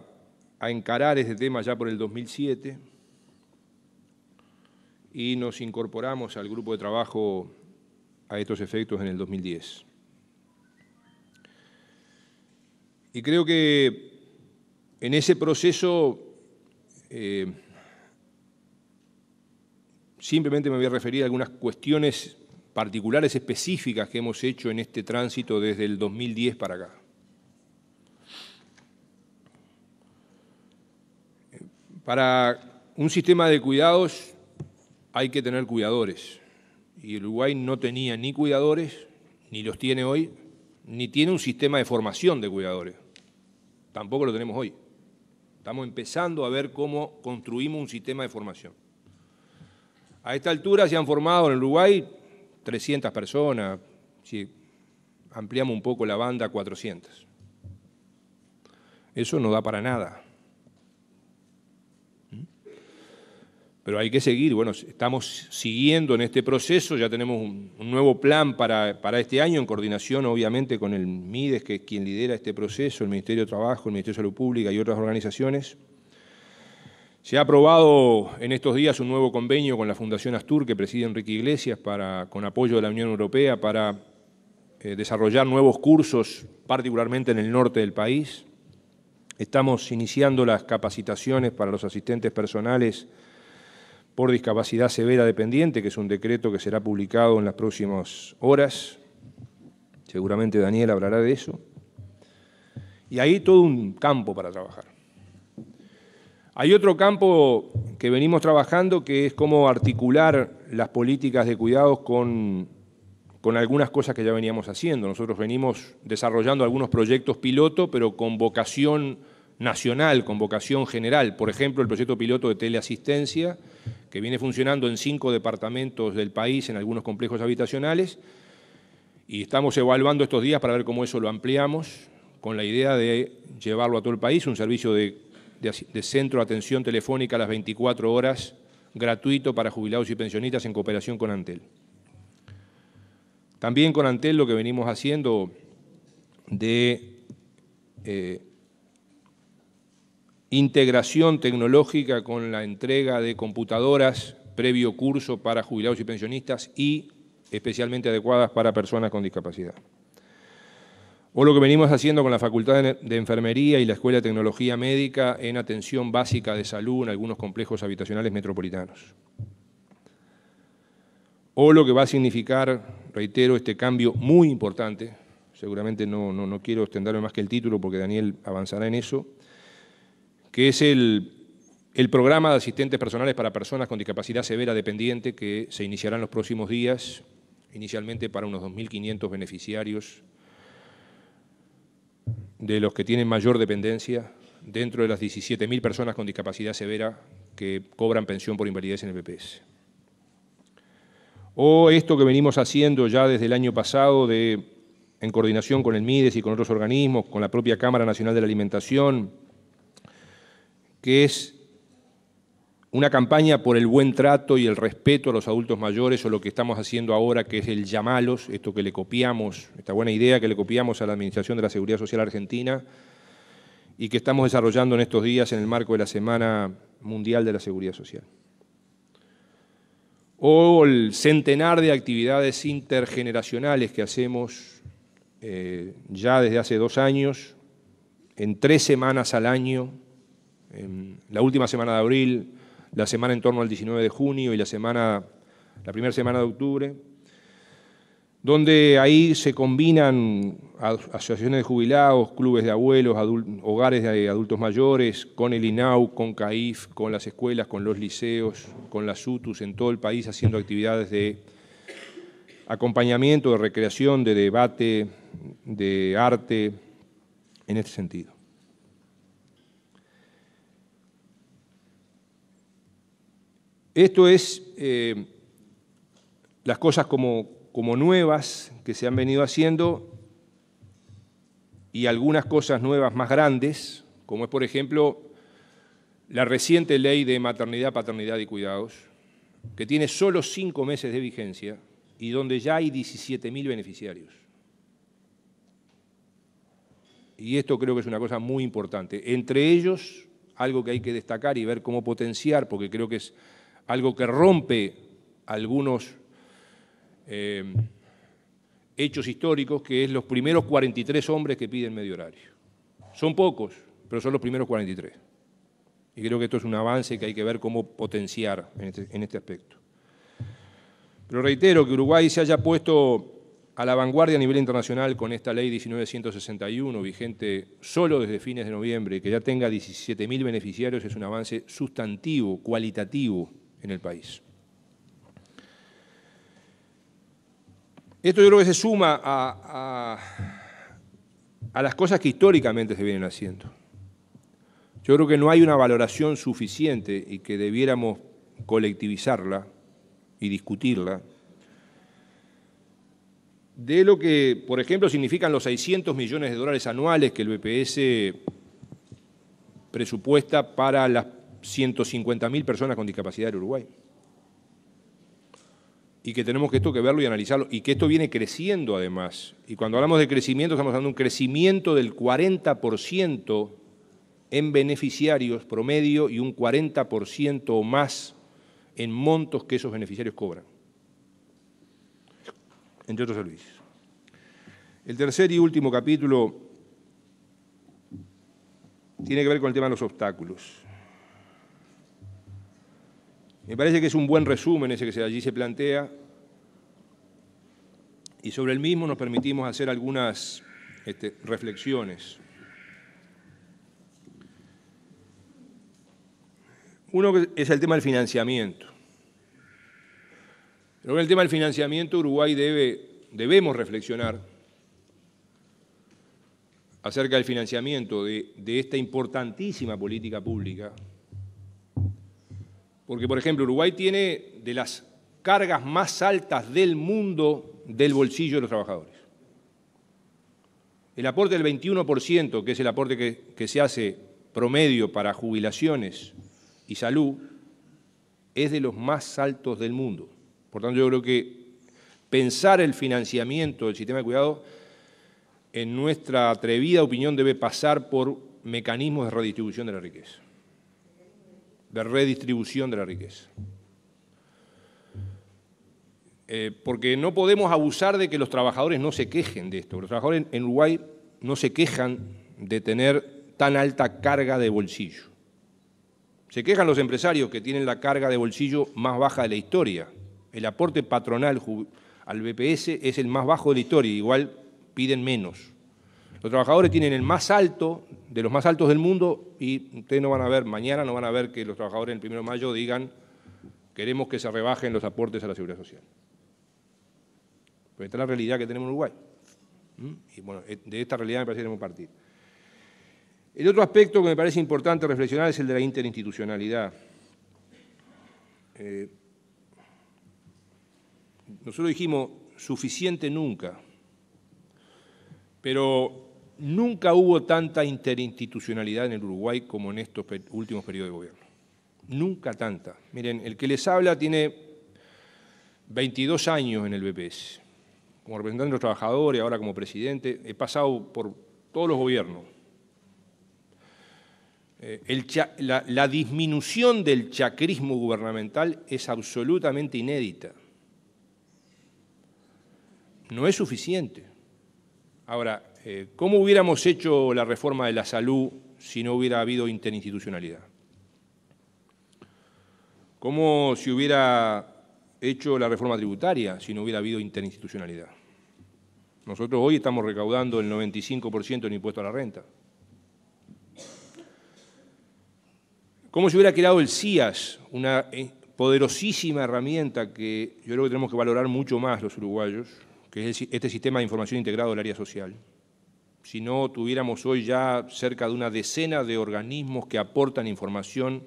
encarar este tema ya por el 2007 y nos incorporamos al grupo de trabajo a estos efectos en el 2010. Y creo que en ese proceso simplemente me voy a referir a algunas cuestiones particulares específicas que hemos hecho en este tránsito desde el 2010 para acá. Para un sistema de cuidados hay que tener cuidadores, y Uruguay no tenía ni cuidadores, ni los tiene hoy, ni tiene un sistema de formación de cuidadores. Tampoco lo tenemos hoy. Estamos empezando a ver cómo construimos un sistema de formación. A esta altura se han formado en Uruguay 300 personas, si ampliamos un poco la banda, 400. Eso no da para nada. Pero hay que seguir, bueno, estamos siguiendo en este proceso, ya tenemos un nuevo plan para este año, en coordinación obviamente con el MIDES, que es quien lidera este proceso, el Ministerio de Trabajo, el Ministerio de Salud Pública y otras organizaciones. Se ha aprobado en estos días un nuevo convenio con la Fundación Astur, que preside Enrique Iglesias, con apoyo de la Unión Europea, para desarrollar nuevos cursos, particularmente en el norte del país. Estamos iniciando las capacitaciones para los asistentes personales por discapacidad severa dependiente, que es un decreto que será publicado en las próximas horas. Seguramente Daniel hablará de eso. Y ahí todo un campo para trabajar. Hay otro campo que venimos trabajando, que es cómo articular las políticas de cuidados con algunas cosas que ya veníamos haciendo. Nosotros venimos desarrollando algunos proyectos piloto, pero con vocación nacional, con vocación general. Por ejemplo, el proyecto piloto de teleasistencia, que viene funcionando en 5 departamentos del país, en algunos complejos habitacionales, y estamos evaluando estos días para ver cómo eso lo ampliamos, con la idea de llevarlo a todo el país, un servicio de centro de atención telefónica a las 24 horas, gratuito para jubilados y pensionistas en cooperación con Antel. También con Antel lo que venimos haciendo de integración tecnológica con la entrega de computadoras previo curso para jubilados y pensionistas y especialmente adecuadas para personas con discapacidad. O lo que venimos haciendo con la Facultad de Enfermería y la Escuela de Tecnología Médica en atención básica de salud en algunos complejos habitacionales metropolitanos. O lo que va a significar, reitero, este cambio muy importante, seguramente no quiero extenderme más que el título porque Daniel avanzará en eso, que es el programa de asistentes personales para personas con discapacidad severa dependiente, que se iniciará en los próximos días, inicialmente para unos 2.500 beneficiarios de los que tienen mayor dependencia, dentro de las 17.000 personas con discapacidad severa que cobran pensión por invalidez en el BPS. O esto que venimos haciendo ya desde el año pasado, en coordinación con el MIDES y con otros organismos, con la propia Cámara Nacional de la Alimentación, que es una campaña por el buen trato y el respeto a los adultos mayores, o lo que estamos haciendo ahora, que es el llamalos, esto que le copiamos, esta buena idea que le copiamos a la Administración de la Seguridad Social Argentina y que estamos desarrollando en estos días en el marco de la Semana Mundial de la Seguridad Social. O el centenar de actividades intergeneracionales que hacemos ya desde hace 2 años, en 3 semanas al año, en la última semana de abril, la semana en torno al 19 de junio y la primera semana de octubre, donde ahí se combinan asociaciones de jubilados, clubes de abuelos, hogares de adultos mayores, con el INAU, con CAIF, con las escuelas, con los liceos, con las UTUS en todo el país, haciendo actividades de acompañamiento, de recreación, de debate, de arte, en este sentido. Esto es las cosas como nuevas que se han venido haciendo y algunas cosas nuevas más grandes, como es, por ejemplo, la reciente ley de maternidad, paternidad y cuidados, que tiene solo 5 meses de vigencia y donde ya hay 17.000 beneficiarios. Y esto creo que es una cosa muy importante. Entre ellos, algo que hay que destacar y ver cómo potenciar, porque creo que es algo que rompe algunos hechos históricos, que es los primeros 43 hombres que piden medio horario. Son pocos, pero son los primeros 43. Y creo que esto es un avance que hay que ver cómo potenciar en este aspecto. Pero reitero que Uruguay se haya puesto a la vanguardia a nivel internacional con esta ley 19.161, vigente solo desde fines de noviembre, y que ya tenga 17.000 beneficiarios, es un avance sustantivo, cualitativo en el país. Esto yo creo que se suma a las cosas que históricamente se vienen haciendo. Yo creo que no hay una valoración suficiente y que debiéramos colectivizarla y discutirla de lo que, por ejemplo, significan los 600 millones de dólares anuales que el BPS presupuesta para las 150.000 personas con discapacidad en Uruguay. Y que tenemos que esto que verlo y analizarlo, y que esto viene creciendo además. Y cuando hablamos de crecimiento, estamos hablando de un crecimiento del 40% en beneficiarios promedio y un 40% o más en montos que esos beneficiarios cobran, entre otros servicios. El tercer y último capítulo tiene que ver con el tema de los obstáculos. Me parece que es un buen resumen ese que allí se plantea, y sobre el mismo nos permitimos hacer algunas reflexiones. Uno es el tema del financiamiento. Pero en el tema del financiamiento, Uruguay debemos reflexionar acerca del financiamiento de esta importantísima política pública. Porque, por ejemplo, Uruguay tiene de las cargas más altas del mundo del bolsillo de los trabajadores. El aporte del 21%, que es el aporte que se hace promedio para jubilaciones y salud, es de los más altos del mundo. Por tanto, yo creo que pensar el financiamiento del sistema de cuidado, en nuestra atrevida opinión, debe pasar por mecanismos de redistribución de la riqueza. Porque no podemos abusar de que los trabajadores no se quejen de esto. Los trabajadores en Uruguay no se quejan de tener tan alta carga de bolsillo. Se quejan los empresarios que tienen la carga de bolsillo más baja de la historia. El aporte patronal al BPS es el más bajo de la historia, igual piden menos. Los trabajadores tienen el más alto, de los más altos del mundo, y ustedes no van a ver, mañana no van a ver que los trabajadores el 1 de mayo digan queremos que se rebajen los aportes a la Seguridad Social. Pues esta es la realidad que tenemos en Uruguay. Y bueno, de esta realidad me parece que debemos partir. El otro aspecto que me parece importante reflexionar es el de la interinstitucionalidad. Nosotros dijimos suficiente nunca, pero nunca hubo tanta interinstitucionalidad en el Uruguay como en estos últimos periodos de gobierno. Nunca tanta. Miren, el que les habla tiene 22 años en el BPS. Como representante de los trabajadores, ahora como presidente, he pasado por todos los gobiernos. La disminución del chacrismo gubernamental es absolutamente inédita. No es suficiente. Ahora, ¿cómo hubiéramos hecho la reforma de la salud si no hubiera habido interinstitucionalidad? ¿Cómo se hubiera hecho la reforma tributaria si no hubiera habido interinstitucionalidad? Nosotros hoy estamos recaudando el 95% del impuesto a la renta. ¿Cómo se hubiera creado el CIAS, una poderosísima herramienta que yo creo que tenemos que valorar mucho más los uruguayos, que es este sistema de información integrado del área social? Si no tuviéramos hoy ya cerca de una decena de organismos que aportan información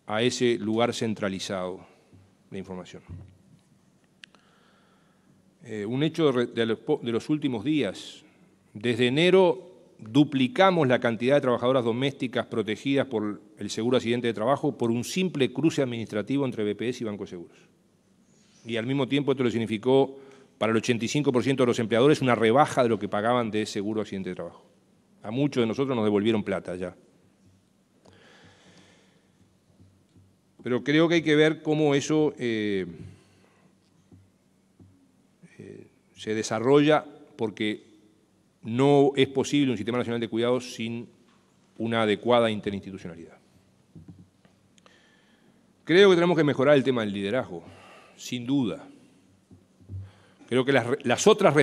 a ese lugar centralizado de información. Un hecho de los últimos días. Desde enero duplicamos la cantidad de trabajadoras domésticas protegidas por el seguro accidente de trabajo por un simple cruce administrativo entre BPS y Banco de Seguros. Y al mismo tiempo esto le significó para el 85% de los empleadores una rebaja de lo que pagaban de seguro accidente de trabajo. A muchos de nosotros nos devolvieron plata ya. Pero creo que hay que ver cómo eso se desarrolla, porque no es posible un sistema nacional de cuidados sin una adecuada interinstitucionalidad. Creo que tenemos que mejorar el tema del liderazgo, sin duda. Creo que las otras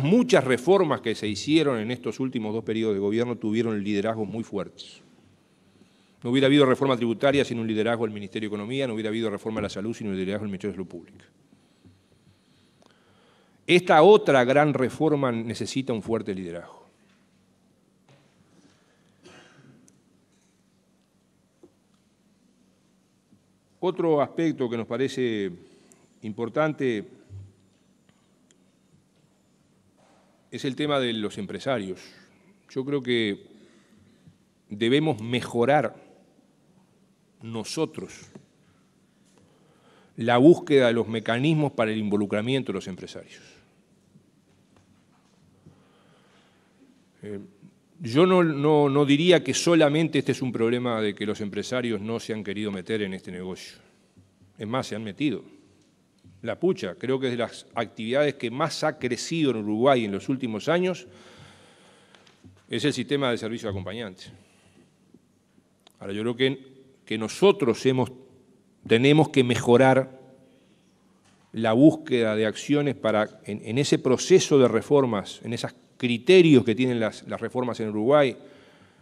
muchas reformas que se hicieron en estos últimos 2 periodos de gobierno tuvieron liderazgos muy fuertes. No hubiera habido reforma tributaria sin un liderazgo del Ministerio de Economía, no hubiera habido reforma de la salud sin un liderazgo del Ministerio de Salud Pública. Esta otra gran reforma necesita un fuerte liderazgo. Otro aspecto que nos parece importante es el tema de los empresarios. Yo creo que debemos mejorar nosotros la búsqueda de los mecanismos para el involucramiento de los empresarios. Yo no diría que solamente este es un problema de que los empresarios no se han querido meter en este negocio. Es más, se han metido. La pucha, creo que es de las actividades que más ha crecido en Uruguay en los últimos años, es el sistema de servicio de acompañantes. Ahora, yo creo que nosotros tenemos que mejorar la búsqueda de acciones para, en ese proceso de reformas, en esos criterios que tienen las reformas en Uruguay,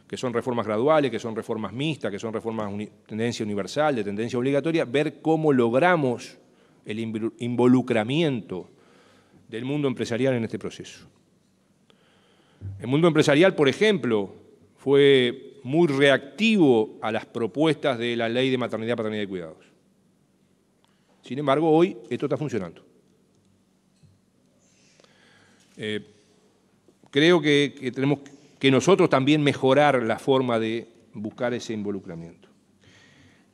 que son reformas graduales, que son reformas mixtas, que son reformas de tendencia universal, de tendencia obligatoria, ver cómo logramos el involucramiento del mundo empresarial en este proceso. El mundo empresarial, por ejemplo, fue muy reactivo a las propuestas de la ley de maternidad, paternidad y cuidados. Sin embargo, hoy esto está funcionando. Creo que tenemos que nosotros también mejorar la forma de buscar ese involucramiento.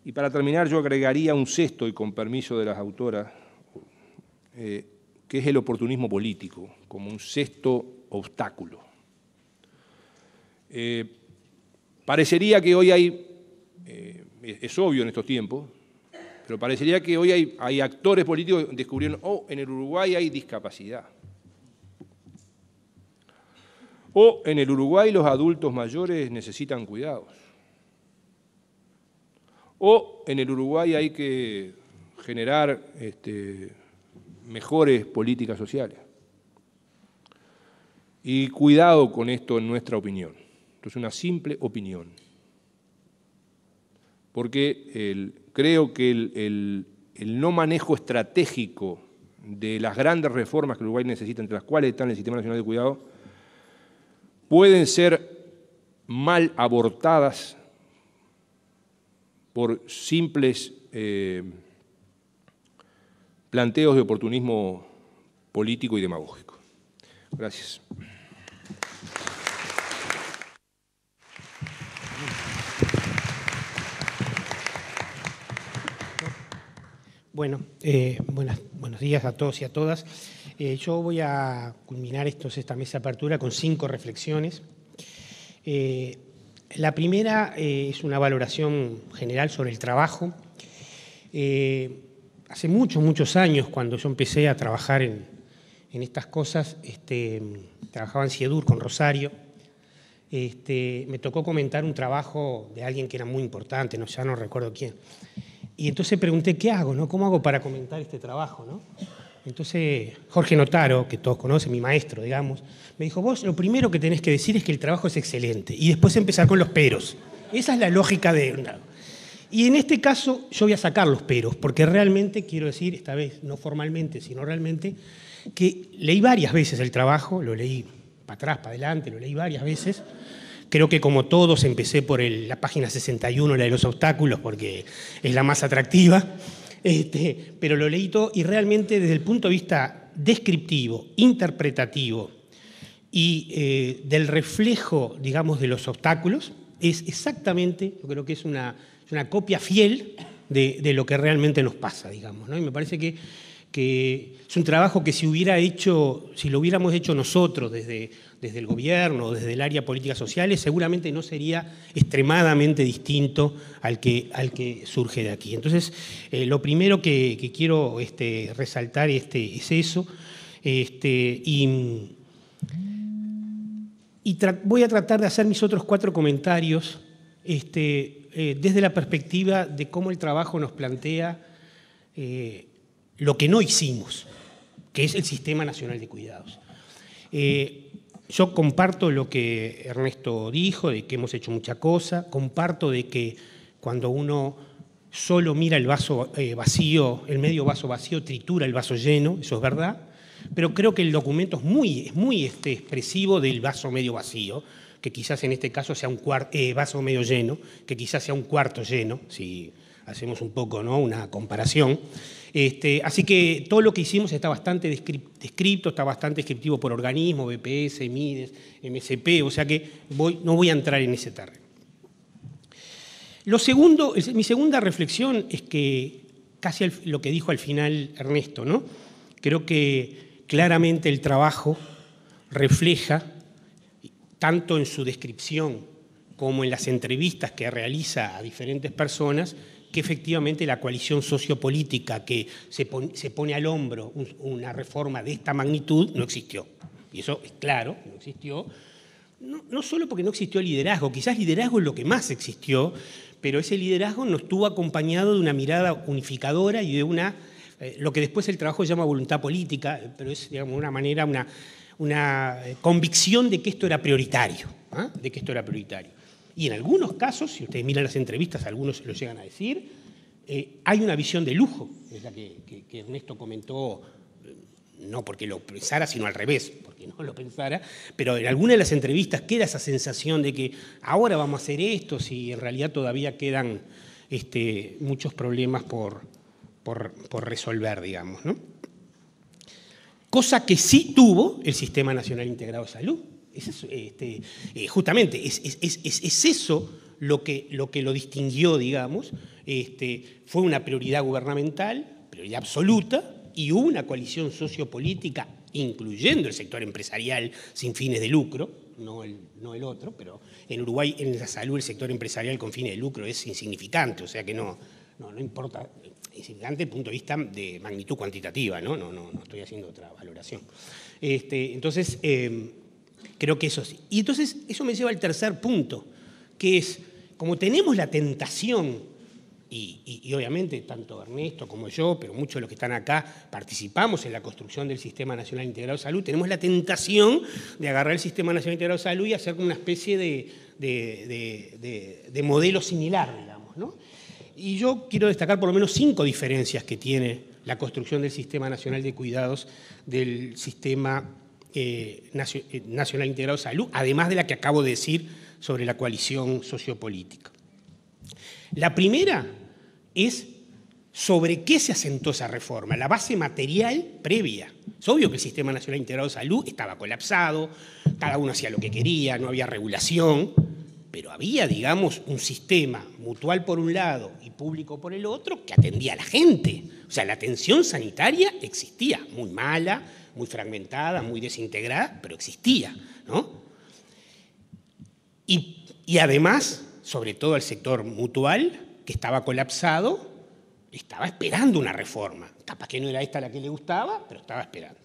Y para terminar, yo agregaría un sexto, y con permiso de las autoras, que es el oportunismo político, como un sexto obstáculo. Parecería que hoy hay, es obvio en estos tiempos, pero parecería que hoy hay actores políticos que descubrieron, en el Uruguay hay discapacidad. O en el Uruguay los adultos mayores necesitan cuidados. O en el Uruguay hay que generar mejores políticas sociales. Y cuidado con esto en nuestra opinión. Esto es una simple opinión. Porque creo que el no manejo estratégico de las grandes reformas que el Uruguay necesita, entre las cuales están el Sistema Nacional de Cuidado, pueden ser mal abortadas por simples planteos de oportunismo político y demagógico. Gracias. Bueno, buenos días a todos y a todas. Yo voy a culminar esta mesa de apertura con 5 reflexiones. La primera es una valoración general sobre el trabajo. Hace muchos años, cuando yo empecé a trabajar en estas cosas, trabajaba en Ciedur con Rosario, me tocó comentar un trabajo de alguien que era muy importante, ya no recuerdo quién. Y entonces pregunté, ¿qué hago, no? ¿Cómo hago para comentar este trabajo, no? Entonces Jorge Notaro, que todos conocen, mi maestro, digamos, me dijo, vos lo primero que tenés que decir es que el trabajo es excelente y después empezar con los peros. Esa es la lógica de... Y en este caso yo voy a sacar los peros, porque realmente quiero decir, esta vez no formalmente, sino realmente, que leí varias veces el trabajo, lo leí para atrás, para adelante, lo leí varias veces. Creo que como todos empecé por la página 61, la de los obstáculos, porque es la más atractiva, pero lo leí todo y realmente desde el punto de vista descriptivo, interpretativo y del reflejo, digamos, de los obstáculos, es exactamente, yo creo que es una copia fiel de lo que realmente nos pasa, digamos, ¿no? Y me parece que es un trabajo que si lo hubiéramos hecho nosotros desde el gobierno, desde el área de políticas sociales, seguramente no sería extremadamente distinto al que surge de aquí. Entonces, lo primero que quiero resaltar es eso. Y Y voy a tratar de hacer mis otros 4 comentarios desde la perspectiva de cómo el trabajo nos plantea lo que no hicimos, que es el Sistema Nacional de Cuidados. Yo comparto lo que Ernesto dijo, de que hemos hecho mucha cosa, comparto de que cuando uno solo mira el vaso vacío, el medio vaso vacío, tritura el vaso lleno, eso es verdad, pero creo que el documento es muy expresivo del vaso medio vacío, que quizás en este caso sea un vaso medio lleno, que quizás sea un cuarto lleno, si hacemos un poco, ¿no?, una comparación. Así que todo lo que hicimos está bastante descrito, está bastante descriptivo por organismos, BPS, MIDES, MSP, o sea que no voy a entrar en ese terreno. Mi segunda reflexión es que casi lo que dijo al final Ernesto, ¿no? Creo que claramente el trabajo refleja, tanto en su descripción como en las entrevistas que realiza a diferentes personas, que efectivamente la coalición sociopolítica que se pone al hombro una reforma de esta magnitud no existió. Y eso es claro, no existió. No solo porque no existió liderazgo, quizás liderazgo es lo que más existió, pero ese liderazgo no estuvo acompañado de una mirada unificadora y de lo que después el trabajo llama voluntad política, pero es, digamos, una manera, una convicción de que esto era prioritario, de que esto era prioritario. Y en algunos casos, si ustedes miran las entrevistas, algunos lo llegan a decir, hay una visión de lujo, es la que Ernesto comentó, no porque lo pensara, sino al revés, porque no lo pensara, pero en alguna de las entrevistas queda esa sensación de que ahora vamos a hacer esto, si en realidad todavía quedan muchos problemas por resolver, digamos, ¿no? Cosa que sí tuvo el Sistema Nacional Integrado de Salud. Justamente es eso lo que lo distinguió, digamos. Fue una prioridad gubernamental, prioridad absoluta, y hubo una coalición sociopolítica, incluyendo el sector empresarial sin fines de lucro, no el otro, pero en Uruguay, en la salud, el sector empresarial con fines de lucro es insignificante, o sea que no importa, insignificante desde el punto de vista de magnitud cuantitativa, no estoy haciendo otra valoración. Entonces, creo que eso sí. Y entonces eso me lleva al tercer punto, que es, como tenemos la tentación, y obviamente tanto Ernesto como yo, pero muchos de los que están acá participamos en la construcción del Sistema Nacional Integrado de Salud, tenemos la tentación de agarrar el Sistema Nacional Integrado de Salud y hacer como una especie de modelo similar, digamos, ¿no? Y yo quiero destacar por lo menos 5 diferencias que tiene la construcción del Sistema Nacional de Cuidados del Sistema Nacional Integrado de Salud, además de la que acabo de decir sobre la coalición sociopolítica. La primera es sobre qué se asentó esa reforma, la base material previa. Es obvio que el Sistema Nacional Integrado de Salud estaba colapsado, cada uno hacía lo que quería, no había regulación, pero había, digamos, un sistema mutual por un lado y público por el otro que atendía a la gente. O sea, la atención sanitaria existía, muy mala, muy fragmentada, muy desintegrada, pero existía, ¿no? Y además, sobre todo el sector mutual, que estaba colapsado, estaba esperando una reforma. Capaz que no era esta la que le gustaba, pero estaba esperando.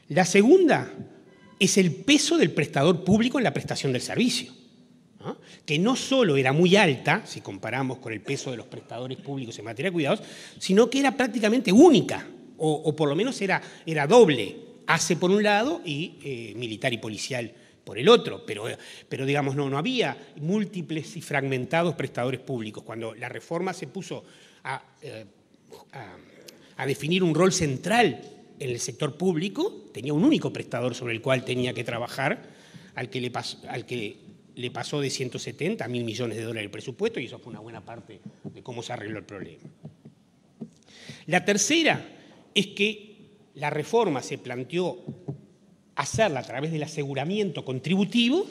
La segunda es el peso del prestador público en la prestación del servicio, ¿no? Que no solo era muy alta, si comparamos con el peso de los prestadores públicos en materia de cuidados, sino que era prácticamente única, o por lo menos era doble, ACE por un lado y militar y policial por el otro, pero digamos, no había múltiples y fragmentados prestadores públicos. Cuando la reforma se puso a definir un rol central en el sector público, tenía un único prestador sobre el cual tenía que trabajar, al que le pasó de 170 a 1.000 millones de dólares el presupuesto, y eso fue una buena parte de cómo se arregló el problema. La tercera es que la reforma se planteó hacerla a través del aseguramiento contributivo,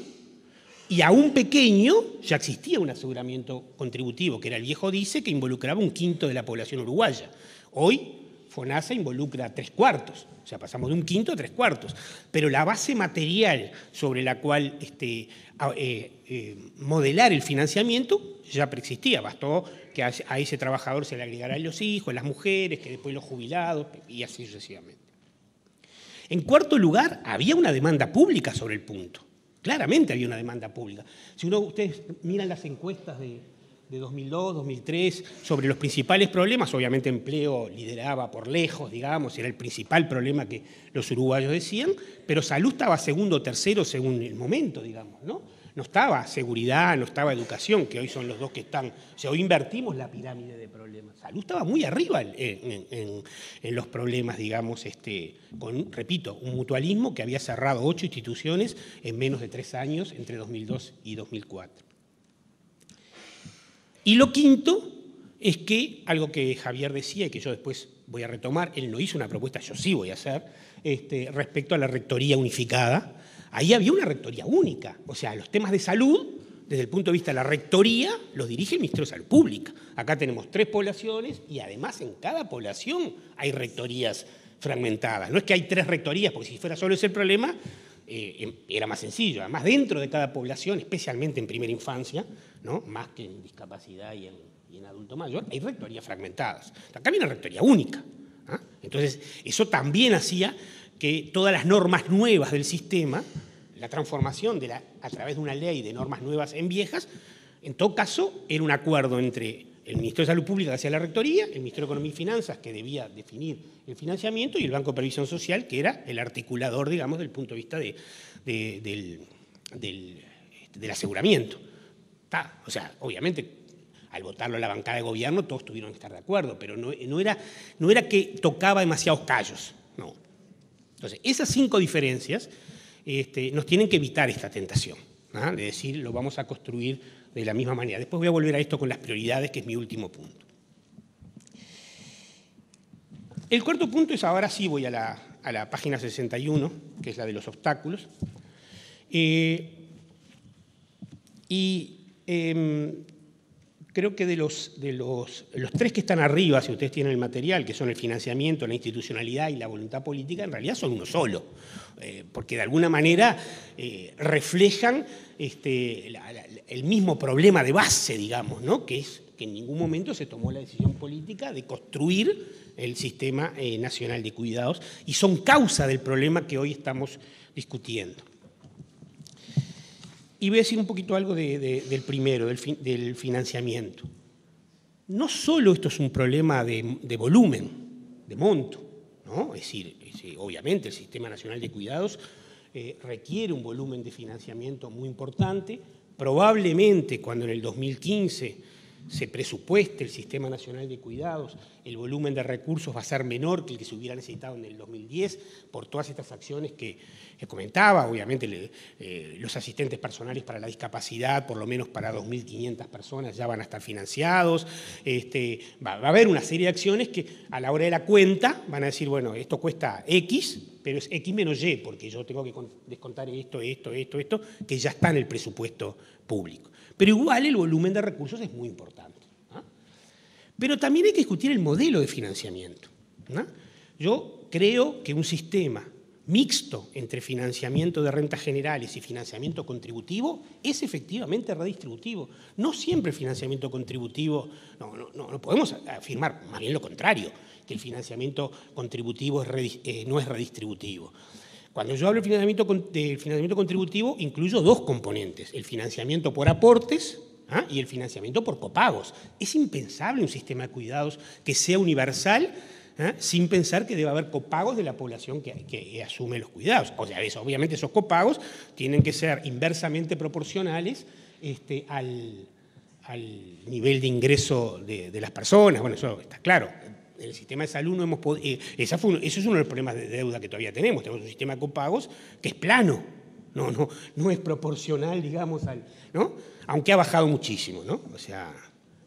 y aún pequeño ya existía un aseguramiento contributivo, que era el viejo DICE, que involucraba 1/5 de la población uruguaya. Hoy FONASA involucra 3/4, o sea, pasamos de 1/5 a 3/4. Pero la base material sobre la cual modelar el financiamiento ya preexistía. Bastó que a ese trabajador se le agregaran los hijos, las mujeres, que después los jubilados, y así sucesivamente. En cuarto lugar, había una demanda pública sobre el punto. claramente había una demanda pública. Si ustedes miran las encuestas de 2002, 2003, sobre los principales problemas, obviamente empleo lideraba por lejos, digamos, era el principal problema que los uruguayos decían, pero salud estaba segundo o tercero según el momento, digamos, ¿no? No estaba seguridad, no estaba educación, que hoy son los dos que están. O sea, hoy invertimos la pirámide de problemas. Salud estaba muy arriba en los problemas, digamos, con, repito, un mutualismo que había cerrado 8 instituciones en menos de 3 años, entre 2002 y 2004. Y lo quinto es que, algo que Javier decía y que yo después voy a retomar, él no hizo una propuesta, yo sí voy a hacer, respecto a la rectoría unificada. Ahí había una rectoría única, o sea, los temas de salud, desde el punto de vista de la rectoría, los dirige el Ministerio de Salud Pública. Acá tenemos 3 poblaciones y además en cada población hay rectorías fragmentadas. No es que hay 3 rectorías, porque si fuera solo ese el problema, era más sencillo. Además, dentro de cada población, especialmente en primera infancia, ¿no? Más que en discapacidad y en adulto mayor, hay rectorías fragmentadas. Acá había una rectoría única. ¿Ah? Entonces, eso también hacía que todas las normas nuevas del sistema, la transformación a través de una ley de normas nuevas en viejas, en todo caso, era un acuerdo entre el Ministerio de Salud Pública, que hacía la rectoría, el Ministerio de Economía y Finanzas, que debía definir el financiamiento, y el Banco de Previsión Social, que era el articulador, digamos, del punto de vista del aseguramiento. O sea, obviamente, al votarlo a la bancada de gobierno, todos tuvieron que estar de acuerdo, pero no era que tocaba demasiados callos, no. Entonces, esas 5 diferencias nos tienen que evitar esta tentación, ¿no? De decir, lo vamos a construir de la misma manera. Después voy a volver a esto con las prioridades, que es mi último punto. El cuarto punto es, ahora sí voy a la página 61, que es la de los obstáculos. Creo que de los 3 que están arriba, si ustedes tienen el material, que son el financiamiento, la institucionalidad y la voluntad política, en realidad son uno solo, porque de alguna manera reflejan el mismo problema de base, digamos, ¿no? Que es que en ningún momento se tomó la decisión política de construir el Sistema Nacional de Cuidados, y son causa del problema que hoy estamos discutiendo. Y voy a decir un poquito algo del primero, del financiamiento. No solo esto es un problema de volumen, de monto, ¿no? Es decir, obviamente el Sistema Nacional de Cuidados requiere un volumen de financiamiento muy importante. Probablemente cuando en el 2015 se presupueste el Sistema Nacional de Cuidados, el volumen de recursos va a ser menor que el que se hubiera necesitado en el 2010 por todas estas acciones que comentaba. Obviamente los asistentes personales para la discapacidad, por lo menos para 2.500 personas, ya van a estar financiados. Va a haber una serie de acciones que a la hora de la cuenta van a decir, bueno, esto cuesta X, pero es X menos Y, porque yo tengo que descontar esto, que ya está en el presupuesto público. Pero igual el volumen de recursos es muy importante, ¿no? Pero también hay que discutir el modelo de financiamiento, ¿no? Yo creo que un sistema mixto entre financiamiento de rentas generales y financiamiento contributivo es efectivamente redistributivo. No siempre el financiamiento contributivo, no podemos afirmar, más bien lo contrario, que el financiamiento contributivo no es redistributivo. Cuando yo hablo de financiamiento contributivo, incluyo 2 componentes, el financiamiento por aportes y el financiamiento por copagos. Es impensable un sistema de cuidados que sea universal sin pensar que debe haber copagos de la población que asume los cuidados. O sea, obviamente esos copagos tienen que ser inversamente proporcionales al nivel de ingreso de las personas. Bueno, eso está claro. En el sistema de salud no hemos podido. Eso es uno de los problemas de deuda que todavía tenemos. Tenemos un sistema de copagos que es plano, no es proporcional, digamos, ¿no? Aunque ha bajado muchísimo, ¿no? O sea,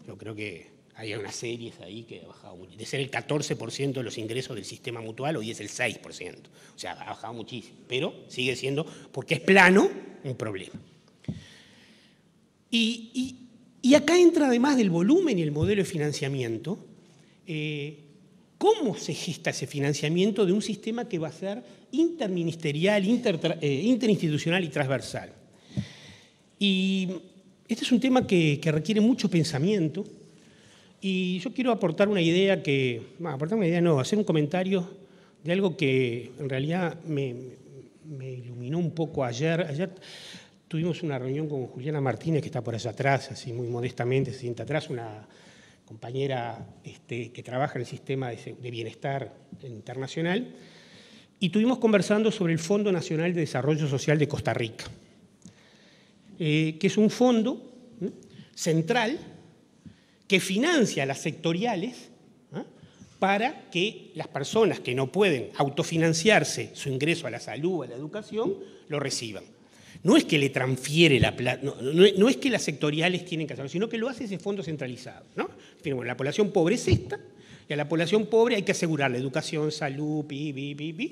yo creo que hay unas series ahí que ha bajado mucho. De ser el 14% de los ingresos del sistema mutual, hoy es el 6%. O sea, ha bajado muchísimo, pero sigue siendo, porque es plano, un problema. Y acá entra, además del volumen y el modelo de financiamiento, cómo se gesta ese financiamiento de un sistema que va a ser interministerial, interinstitucional y transversal. Y este es un tema que requiere mucho pensamiento, y yo quiero aportar una idea hacer un comentario de algo que en realidad me iluminó un poco ayer. Ayer tuvimos una reunión con Juliana Martínez, que está por allá atrás, así muy modestamente, se sienta atrás, una compañera que trabaja en el sistema de bienestar internacional, y estuvimos conversando sobre el Fondo Nacional de Desarrollo Social de Costa Rica, que es un fondo central que financia a las sectoriales para que las personas que no pueden autofinanciarse su ingreso a la salud o a la educación lo reciban. No es que le transfiere la plata, no es que las sectoriales tienen que hacerlo, sino que lo hace ese fondo centralizado, ¿no? Bueno, la población pobre es esta, y a la población pobre hay que asegurarle educación, salud,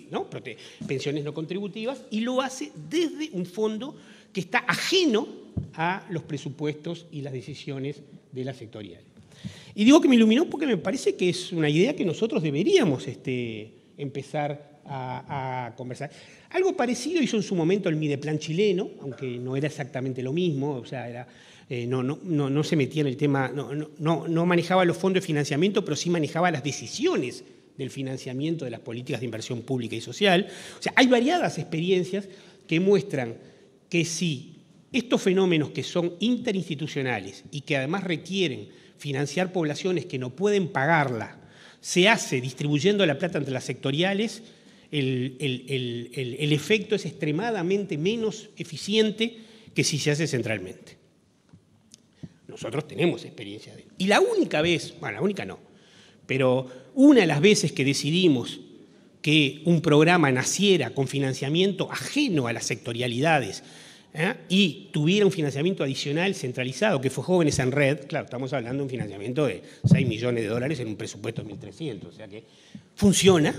¿no? Pensiones no contributivas, y lo hace desde un fondo que está ajeno a los presupuestos y las decisiones de las sectoriales. Y digo que me iluminó porque me parece que es una idea que nosotros deberíamos empezar a conversar. Algo parecido hizo en su momento el Mideplan chileno, aunque no era exactamente lo mismo, o sea, no se metía en el tema, no manejaba los fondos de financiamiento, pero sí manejaba las decisiones del financiamiento de las políticas de inversión pública y social. O sea, hay variadas experiencias que muestran que si estos fenómenos que son interinstitucionales y que además requieren financiar poblaciones que no pueden pagarla, se hace distribuyendo la plata entre las sectoriales, el efecto es extremadamente menos eficiente que si se hace centralmente. Nosotros tenemos experiencia de ello. Y la única vez, bueno, la única no, pero una de las veces que decidimos que un programa naciera con financiamiento ajeno a las sectorialidades, y tuviera un financiamiento adicional centralizado, que fue Jóvenes en Red, claro, estamos hablando de un financiamiento de $6 millones en un presupuesto de 1.300, o sea que funciona,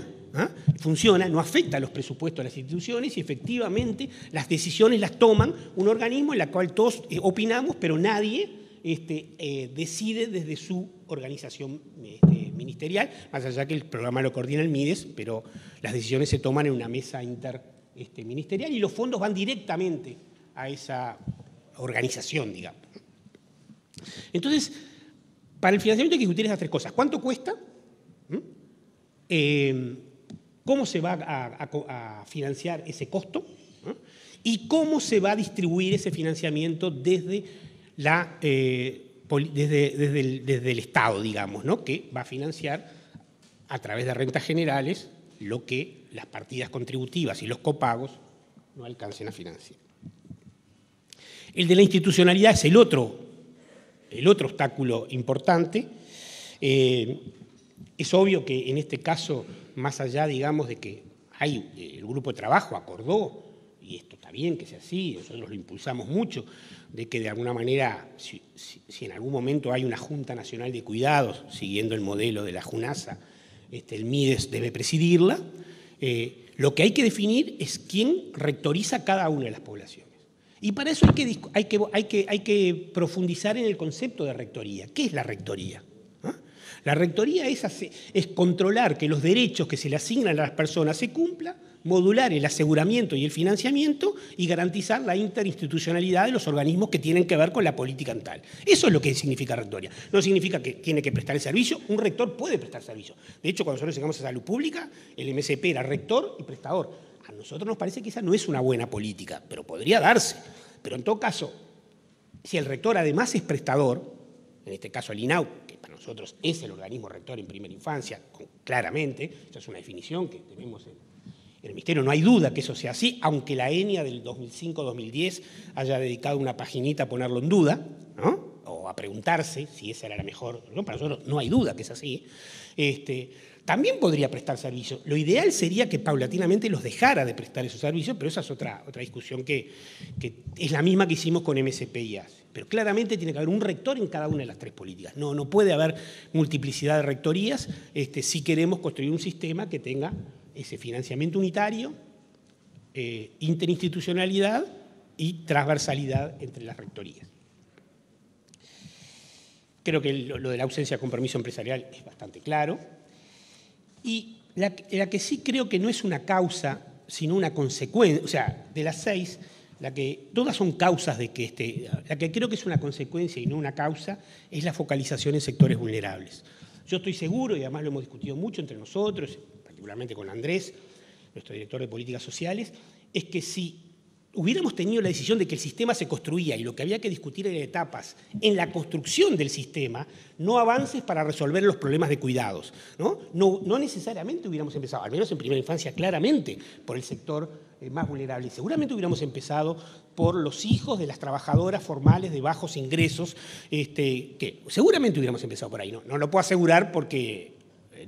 no afecta a los presupuestos de las instituciones y efectivamente las decisiones las toman un organismo en el cual todos opinamos, pero nadie decide desde su organización ministerial, más allá que el programa lo coordina el MIDES, pero las decisiones se toman en una mesa interministerial y los fondos van directamente a esa organización, digamos. Entonces, para el financiamiento hay que discutir esas tres cosas. ¿Cuánto cuesta? ¿Cómo se va a financiar ese costo? ¿Y cómo se va a distribuir ese financiamiento desde el Estado, digamos, ¿no? Que va a financiar a través de rentas generales lo que las partidas contributivas y los copagos no alcancen a financiar. El de la institucionalidad es el otro obstáculo importante. Es obvio que en este caso, más allá, digamos, de que el grupo de trabajo acordó, y esto está bien que sea así, nosotros lo impulsamos mucho, de que de alguna manera, si en algún momento hay una Junta Nacional de Cuidados, siguiendo el modelo de la JUNASA, el MIDES debe presidirla, lo que hay que definir es quién rectoriza cada una de las poblaciones. Y para eso hay que profundizar en el concepto de rectoría. ¿Qué es la rectoría? La rectoría es controlar que los derechos que se le asignan a las personas se cumplan, modular el aseguramiento y el financiamiento y garantizar la interinstitucionalidad de los organismos que tienen que ver con la política en tal. Eso es lo que significa rectoría. No significa que tiene que prestar el servicio. Un rector puede prestar servicio. De hecho, cuando nosotros llegamos a salud pública, el MSP era rector y prestador. A nosotros nos parece que esa no es una buena política, pero podría darse. Pero en todo caso, si el rector además es prestador, en este caso el INAU, que para nosotros es el organismo rector en primera infancia, claramente, esa es una definición que tenemos en el Ministerio, no hay duda que eso sea así, aunque la ENIA del 2005-2010 haya dedicado una paginita a ponerlo en duda, ¿no? O a preguntarse si esa era la mejor, ¿no? Para nosotros no hay duda que es así. También podría prestar servicios. Lo ideal sería que paulatinamente los dejara de prestar esos servicios, pero esa es otra discusión que es la misma que hicimos con MSP y ACE. Pero claramente tiene que haber un rector en cada una de las tres políticas. No puede haber multiplicidad de rectorías si queremos construir un sistema que tenga ese financiamiento unitario, interinstitucionalidad y transversalidad entre las rectorías. Creo que lo de la ausencia de compromiso empresarial es bastante claro. Y la que sí creo que no es una causa, sino una consecuencia, o sea, de las 6, todas son causas de que la que creo que es una consecuencia y no una causa, es la focalización en sectores vulnerables. Yo estoy seguro, y además lo hemos discutido mucho entre nosotros, particularmente con Andrés, nuestro director de políticas sociales, es que si hubiéramos tenido la decisión de que el sistema se construía y lo que había que discutir eran etapas en la construcción del sistema, no avances para resolver los problemas de cuidados, ¿no? No necesariamente hubiéramos empezado, al menos en primera infancia, claramente, por el sector más vulnerable. Seguramente hubiéramos empezado por los hijos de las trabajadoras formales de bajos ingresos, que seguramente hubiéramos empezado por ahí. No lo puedo asegurar porque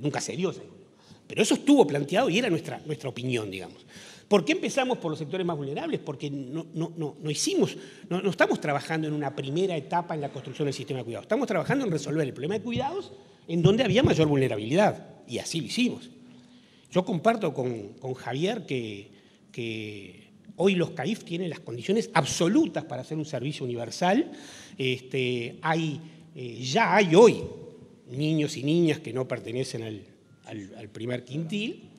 nunca se dio, pero eso estuvo planteado y era nuestra opinión, digamos. ¿Por qué empezamos por los sectores más vulnerables? Porque no estamos trabajando en una primera etapa en la construcción del sistema de cuidados. Estamos trabajando en resolver el problema de cuidados en donde había mayor vulnerabilidad, y así lo hicimos. Yo comparto con Javier que hoy los CAIF tienen las condiciones absolutas para hacer un servicio universal. Ya hay hoy niños y niñas que no pertenecen al primer quintil,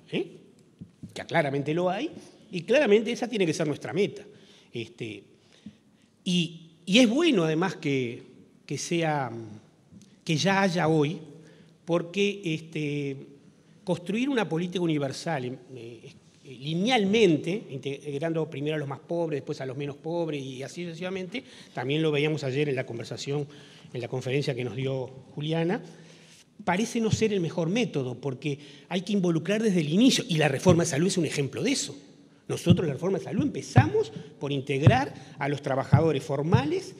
que claramente lo hay, y claramente esa tiene que ser nuestra meta. Y es bueno además que ya haya hoy, porque construir una política universal linealmente, integrando primero a los más pobres, después a los menos pobres y así sucesivamente, también lo veíamos ayer en la conversación, en la conferencia que nos dio Juliana, parece no ser el mejor método, porque hay que involucrar desde el inicio, y la reforma de salud es un ejemplo de eso. Nosotros, la reforma de salud, empezamos por integrar a los trabajadores formales,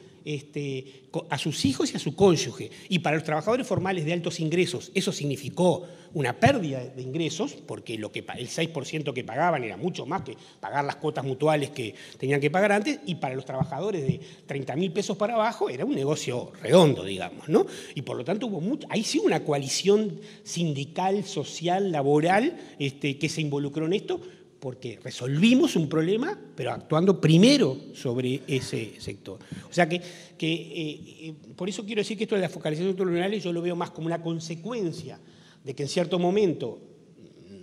a sus hijos y a su cónyuge. Y para los trabajadores formales de altos ingresos, eso significó una pérdida de ingresos, porque el 6% que pagaban era mucho más que pagar las cuotas mutuales que tenían que pagar antes, y para los trabajadores de 30.000 pesos para abajo era un negocio redondo, digamos, ¿no? Y por lo tanto ahí sí una coalición sindical, social, laboral, que se involucró en esto, porque resolvimos un problema, pero actuando primero sobre ese sector. O sea que por eso quiero decir que esto de la focalización de sectores vulnerables yo lo veo más como una consecuencia de que en cierto momento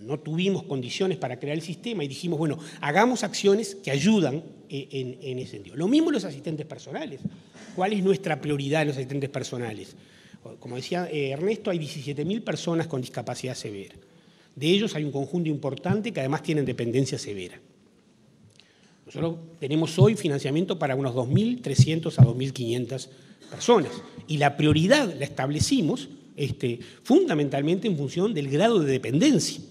no tuvimos condiciones para crear el sistema y dijimos, bueno, hagamos acciones que ayudan en ese sentido. Lo mismo los asistentes personales. ¿Cuál es nuestra prioridad en los asistentes personales? Como decía Ernesto, hay 17.000 personas con discapacidad severa. De ellos hay un conjunto importante que además tienen dependencia severa. Nosotros tenemos hoy financiamiento para unos 2.300 a 2.500 personas y la prioridad la establecimos fundamentalmente en función del grado de dependencia.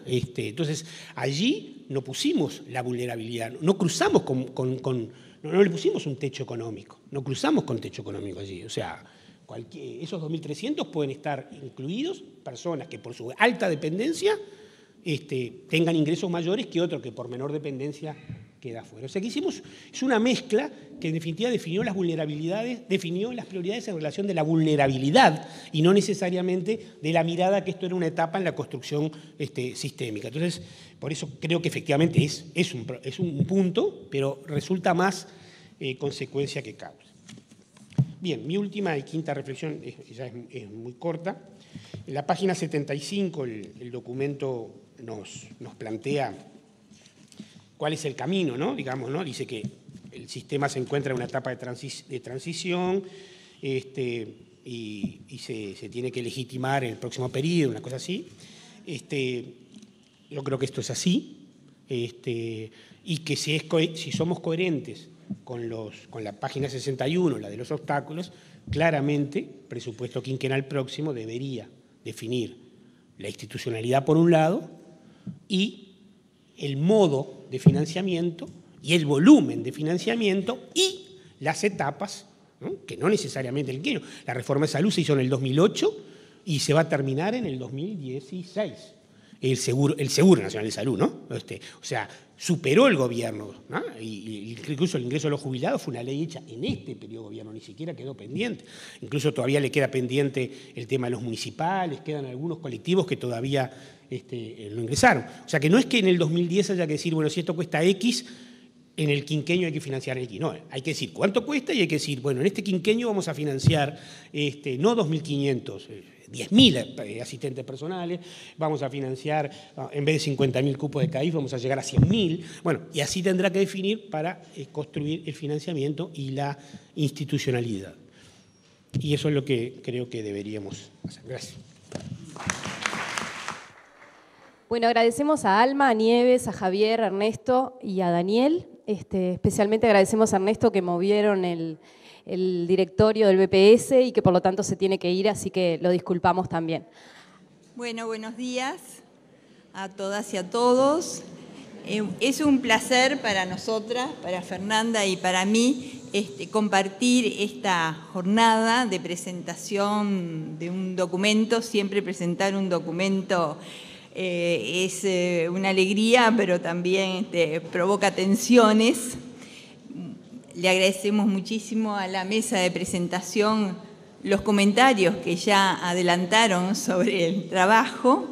Entonces, allí no pusimos la vulnerabilidad, no cruzamos no le pusimos un techo económico, no cruzamos con techo económico allí. O sea, esos 2.300 pueden estar incluidos personas que por su alta dependencia tengan ingresos mayores que otros que por menor dependencia queda fuera. O sea que es una mezcla que en definitiva definió las vulnerabilidades, definió las prioridades en relación de la vulnerabilidad y no necesariamente de la mirada que esto era una etapa en la construcción sistémica. Entonces, por eso creo que efectivamente es un punto, pero resulta más consecuencia que causa. Bien, mi última y quinta reflexión ya es muy corta. En la página 75 el documento nos plantea cuál es el camino, ¿no? Digamos, ¿no? Dice que el sistema se encuentra en una etapa de transición y se tiene que legitimar en el próximo periodo, una cosa así. Yo creo que esto es así y que si somos coherentes con la página 61, la de los obstáculos, claramente presupuesto quinquenal próximo debería definir la institucionalidad por un lado y el modo de financiamiento y el volumen de financiamiento y las etapas, ¿no? Que no necesariamente el quinquenio. La reforma de salud se hizo en el 2008 y se va a terminar en el 2016. El Seguro Nacional de Salud, ¿no? O sea, superó el gobierno, ¿no? Y incluso el ingreso de los jubilados fue una ley hecha en este periodo de gobierno, ni siquiera quedó pendiente. Incluso todavía le queda pendiente el tema de los municipales, quedan algunos colectivos que todavía no ingresaron. O sea, que no es que en el 2010 haya que decir, bueno, si esto cuesta X, en el quinquenio hay que financiar X. No, hay que decir cuánto cuesta y hay que decir, bueno, en este quinquenio vamos a financiar no 2.500, 10.000 asistentes personales, vamos a financiar, en vez de 50.000 cupos de CAIF, vamos a llegar a 100.000. Bueno, y así tendrá que definir para construir el financiamiento y la institucionalidad. Y eso es lo que creo que deberíamos hacer. Gracias. Bueno, agradecemos a Alma, a Nieves, a Javier, a Ernesto y a Daniel. Especialmente agradecemos a Ernesto que movieron el directorio del BPS y que por lo tanto se tiene que ir, así que lo disculpamos también. Bueno, buenos días a todas y a todos. Es un placer para nosotras, para Fernanda y para mí, compartir esta jornada de presentación de un documento. Siempre presentar un documento es una alegría, pero también provoca tensiones. Le agradecemos muchísimo a la mesa de presentación los comentarios que ya adelantaron sobre el trabajo.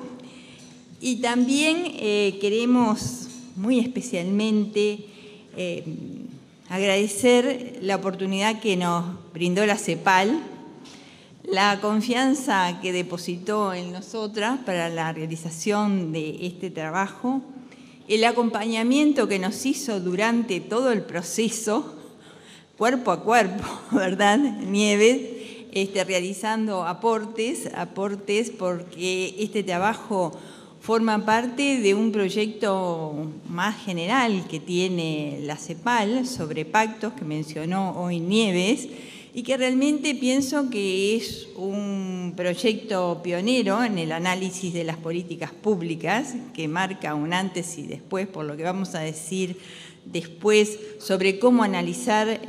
Y también queremos muy especialmente agradecer la oportunidad que nos brindó la CEPAL, la confianza que depositó en nosotras para la realización de este trabajo, el acompañamiento que nos hizo durante todo el proceso, cuerpo a cuerpo, ¿verdad, Nieves? Realizando aportes porque este trabajo forma parte de un proyecto más general que tiene la CEPAL sobre pactos que mencionó hoy Nieves y que realmente pienso que es un proyecto pionero en el análisis de las políticas públicas que marca un antes y después, por lo que vamos a decir después sobre cómo analizar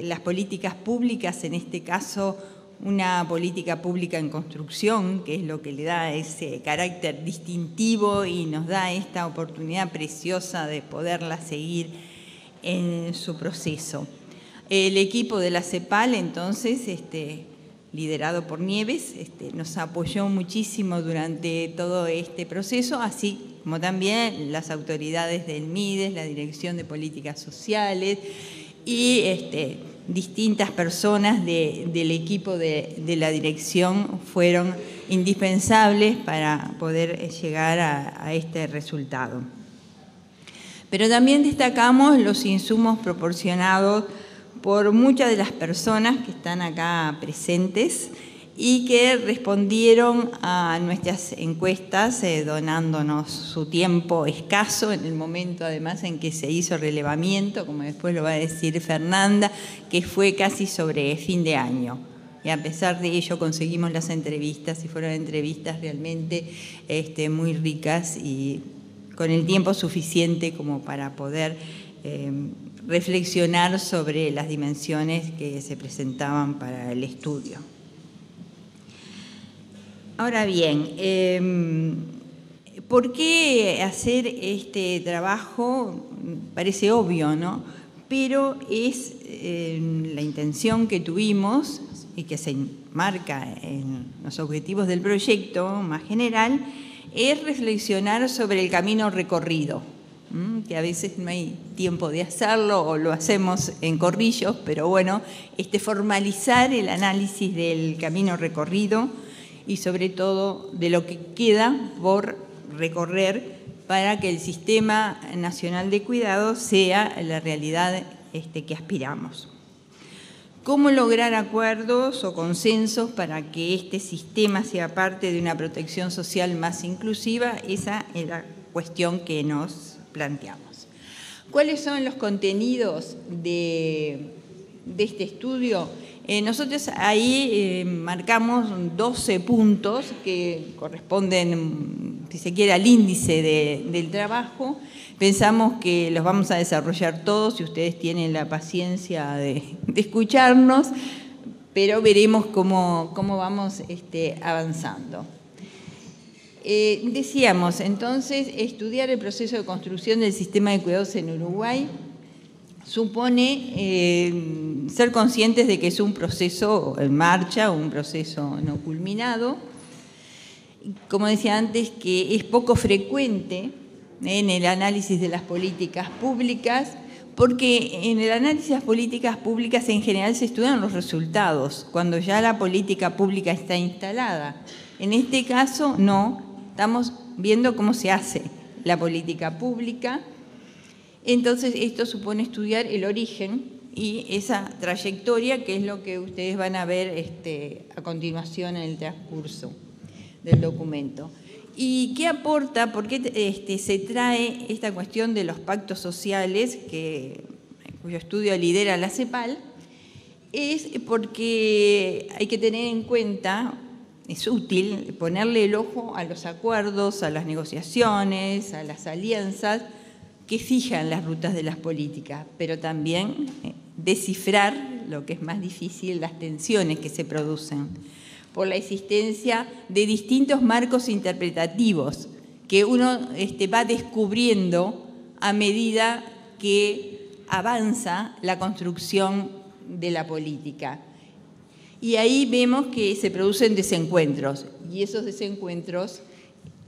las políticas públicas, en este caso una política pública en construcción, que es lo que le da ese carácter distintivo y nos da esta oportunidad preciosa de poderla seguir en su proceso. El equipo de la CEPAL, entonces, liderado por Nieves, nos apoyó muchísimo durante todo este proceso, así como también las autoridades del MIDES, la Dirección de Políticas Sociales y distintas personas del equipo de la dirección fueron indispensables para poder llegar a este resultado. Pero también destacamos los insumos proporcionados por muchas de las personas que están acá presentes y que respondieron a nuestras encuestas donándonos su tiempo escaso en el momento además en que se hizo relevamiento, como después lo va a decir Fernanda, que fue casi sobre fin de año. Y a pesar de ello conseguimos las entrevistas y fueron entrevistas realmente muy ricas y con el tiempo suficiente como para poder reflexionar sobre las dimensiones que se presentaban para el estudio. Ahora bien, ¿por qué hacer este trabajo? Parece obvio, ¿no? Pero es la intención que tuvimos y que se enmarca en los objetivos del proyecto más general, es reflexionar sobre el camino recorrido, que a veces no hay tiempo de hacerlo o lo hacemos en corrillos, pero bueno, formalizar el análisis del camino recorrido y sobre todo de lo que queda por recorrer para que el Sistema Nacional de Cuidados sea la realidad que aspiramos. ¿Cómo lograr acuerdos o consensos para que este sistema sea parte de una protección social más inclusiva? Esa es la cuestión que nos planteamos. ¿Cuáles son los contenidos de este estudio? Nosotros ahí marcamos 12 puntos que corresponden, si se quiere, al índice del trabajo. Pensamos que los vamos a desarrollar todos si ustedes tienen la paciencia de escucharnos, pero veremos cómo vamos avanzando. Decíamos, entonces, estudiar el proceso de construcción del sistema de cuidados en Uruguay supone ser conscientes de que es un proceso en marcha, un proceso no culminado. Como decía antes, que es poco frecuente en el análisis de las políticas públicas, porque en el análisis de las políticas públicas en general se estudian los resultados, cuando ya la política pública está instalada. En este caso, no, estamos viendo cómo se hace la política pública. Entonces, esto supone estudiar el origen y esa trayectoria, que es lo que ustedes van a ver a continuación en el transcurso del documento. ¿Y qué aporta? ¿Por qué se trae esta cuestión de los pactos sociales, cuyo estudio lidera la CEPAL? Es porque hay que tener en cuenta, es útil ponerle el ojo a los acuerdos, a las negociaciones, a las alianzas que fijan las rutas de las políticas, pero también descifrar, lo que es más difícil, las tensiones que se producen por la existencia de distintos marcos interpretativos que uno va descubriendo a medida que avanza la construcción de la política. Y ahí vemos que se producen desencuentros, y esos desencuentros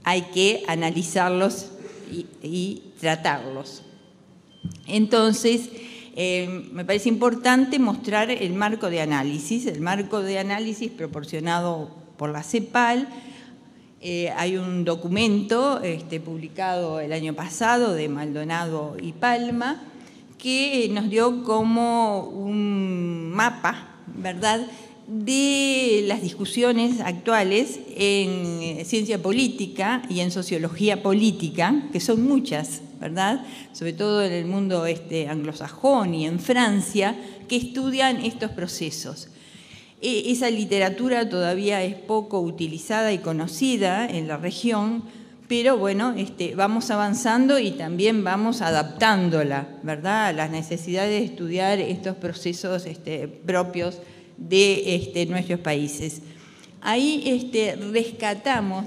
hay que analizarlos y tratarlos. Entonces, me parece importante mostrar el marco de análisis proporcionado por la CEPAL. Hay un documento publicado el año pasado de Maldonado y Palma que nos dio como un mapa, ¿verdad?, de las discusiones actuales en ciencia política y en sociología política, que son muchas, ¿verdad?, sobre todo en el mundo anglosajón y en Francia, que estudian estos procesos. Esa literatura todavía es poco utilizada y conocida en la región, pero bueno, vamos avanzando y también vamos adaptándola, ¿verdad?, a las necesidades de estudiar estos procesos propios de nuestros países. Ahí rescatamos,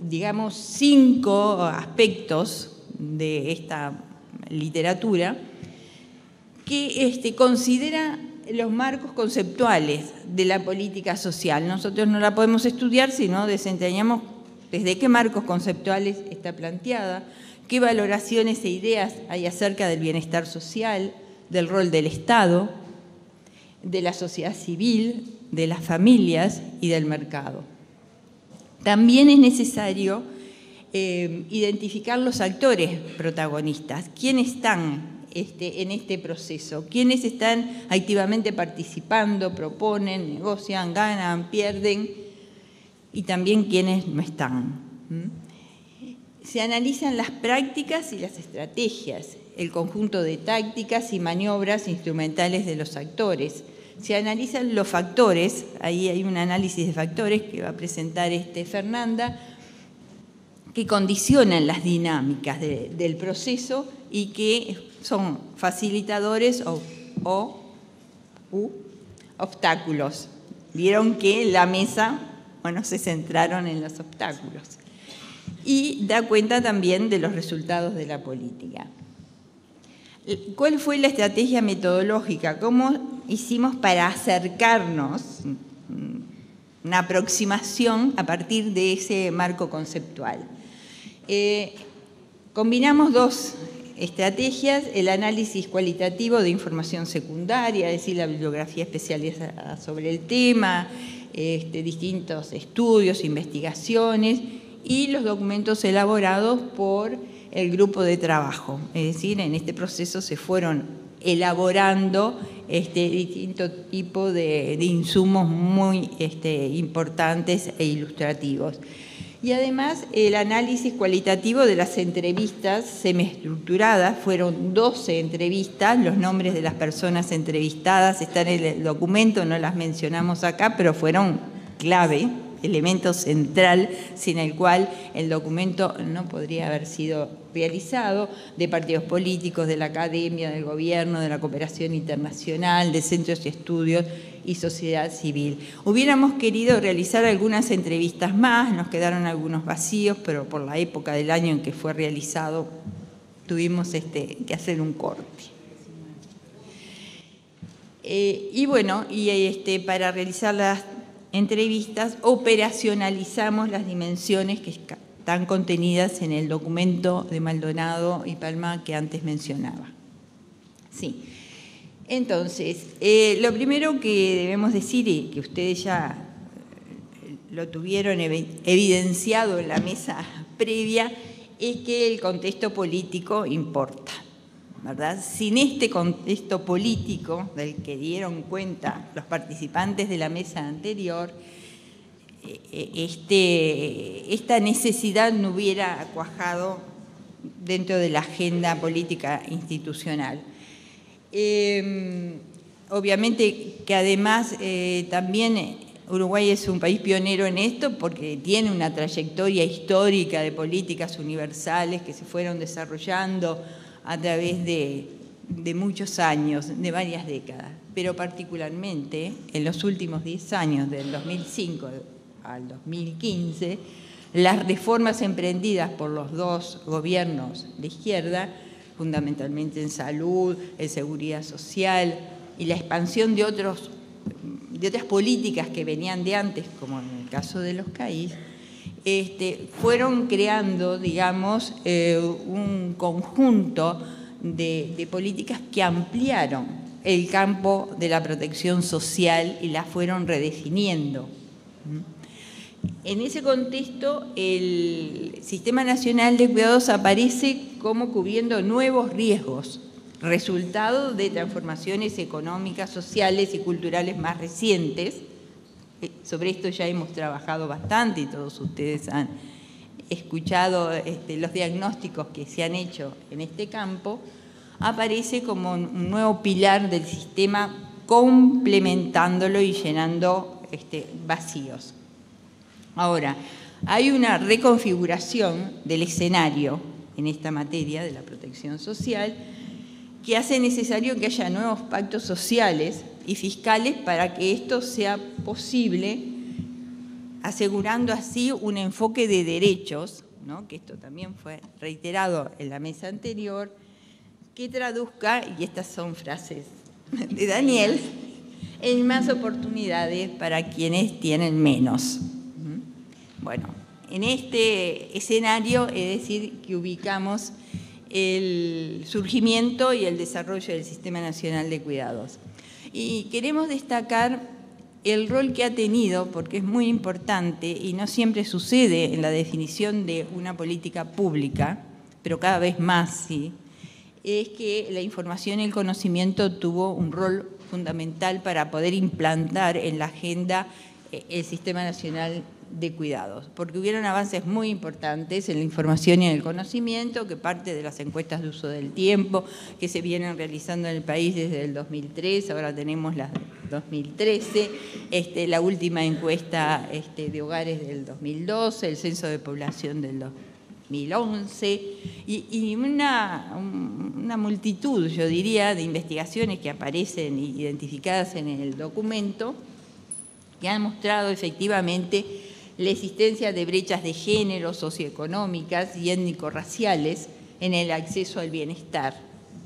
digamos, 5 aspectos de esta literatura que considera los marcos conceptuales de la política social. Nosotros no la podemos estudiar si no desentrañamos desde qué marcos conceptuales está planteada, qué valoraciones e ideas hay acerca del bienestar social, del rol del Estado, de la sociedad civil, de las familias y del mercado. También es necesario identificar los actores protagonistas, quiénes están en este proceso, quiénes están activamente participando, proponen, negocian, ganan, pierden, y también quiénes no están. Se analizan las prácticas y las estrategias, el conjunto de tácticas y maniobras instrumentales de los actores. Se analizan los factores, ahí hay un análisis de factores que va a presentar Fernanda, que condicionan las dinámicas del proceso y que son facilitadores o obstáculos. Vieron que en la mesa, se centraron en los obstáculos. Y da cuenta también de los resultados de la política. ¿Cuál fue la estrategia metodológica? ¿Cómo hicimos para acercarnos, una aproximación a partir de ese marco conceptual? Combinamos 2 estrategias: el análisis cualitativo de información secundaria, es decir, la bibliografía especializada sobre el tema, distintos estudios, investigaciones, y los documentos elaborados por el grupo de trabajo. Es decir, en este proceso se fueron elaborando distinto tipo de insumos muy importantes e ilustrativos. Y además el análisis cualitativo de las entrevistas semiestructuradas. Fueron 12 entrevistas, los nombres de las personas entrevistadas están en el documento, no las mencionamos acá, pero fueron clave, elemento central, sin el cual el documento no podría haber sido realizado, de partidos políticos, de la academia, del gobierno, de la cooperación internacional, de centros de estudios y sociedad civil. Hubiéramos querido realizar algunas entrevistas más, nos quedaron algunos vacíos, pero por la época del año en que fue realizado tuvimos que hacer un corte. Para realizar las entrevistas operacionalizamos las dimensiones que están contenidas en el documento de Maldonado y Palma que antes mencionaba. Sí. Entonces, lo primero que debemos decir, y que ustedes ya lo tuvieron evidenciado en la mesa previa, es que el contexto político importa, ¿verdad? Sin este contexto político del que dieron cuenta los participantes de la mesa anterior, esta necesidad no hubiera cuajado dentro de la agenda política institucional. Obviamente que además también Uruguay es un país pionero en esto porque tiene una trayectoria histórica de políticas universales que se fueron desarrollando a través de muchos años, de varias décadas, pero particularmente en los últimos 10 años, del 2005 al 2015, las reformas emprendidas por los dos gobiernos de izquierda, fundamentalmente en salud, en seguridad social, y la expansión de otras políticas que venían de antes, como en el caso de los CAIS, fueron creando, digamos, un conjunto de políticas que ampliaron el campo de la protección social y la fueron redefiniendo. En ese contexto, el Sistema Nacional de Cuidados aparece como cubriendo nuevos riesgos, resultado de transformaciones económicas, sociales y culturales más recientes. Sobre esto ya hemos trabajado bastante y todos ustedes han escuchado los diagnósticos que se han hecho en este campo. Aparece como un nuevo pilar del sistema, complementándolo y llenando vacíos. Ahora, hay una reconfiguración del escenario en esta materia de la protección social que hace necesario que haya nuevos pactos sociales y fiscales para que esto sea posible, asegurando así un enfoque de derechos, ¿no?, que esto también fue reiterado en la mesa anterior, que traduzca, y estas son frases de Daniel, en más oportunidades para quienes tienen menos. Bueno, en este escenario es decir que ubicamos el surgimiento y el desarrollo del Sistema Nacional de Cuidados. Y queremos destacar el rol que ha tenido, porque es muy importante y no siempre sucede en la definición de una política pública, pero cada vez más sí, es que la información y el conocimiento tuvo un rol fundamental para poder implantar en la agenda el Sistema Nacional de Cuidados, porque hubieron avances muy importantes en la información y en el conocimiento, que parte de las encuestas de uso del tiempo que se vienen realizando en el país desde el 2003, ahora tenemos las del 2013, la última encuesta de hogares del 2012, el censo de población del 2011, y una multitud, yo diría, de investigaciones que aparecen identificadas en el documento, que han mostrado efectivamente la existencia de brechas de género, socioeconómicas y étnico-raciales en el acceso al bienestar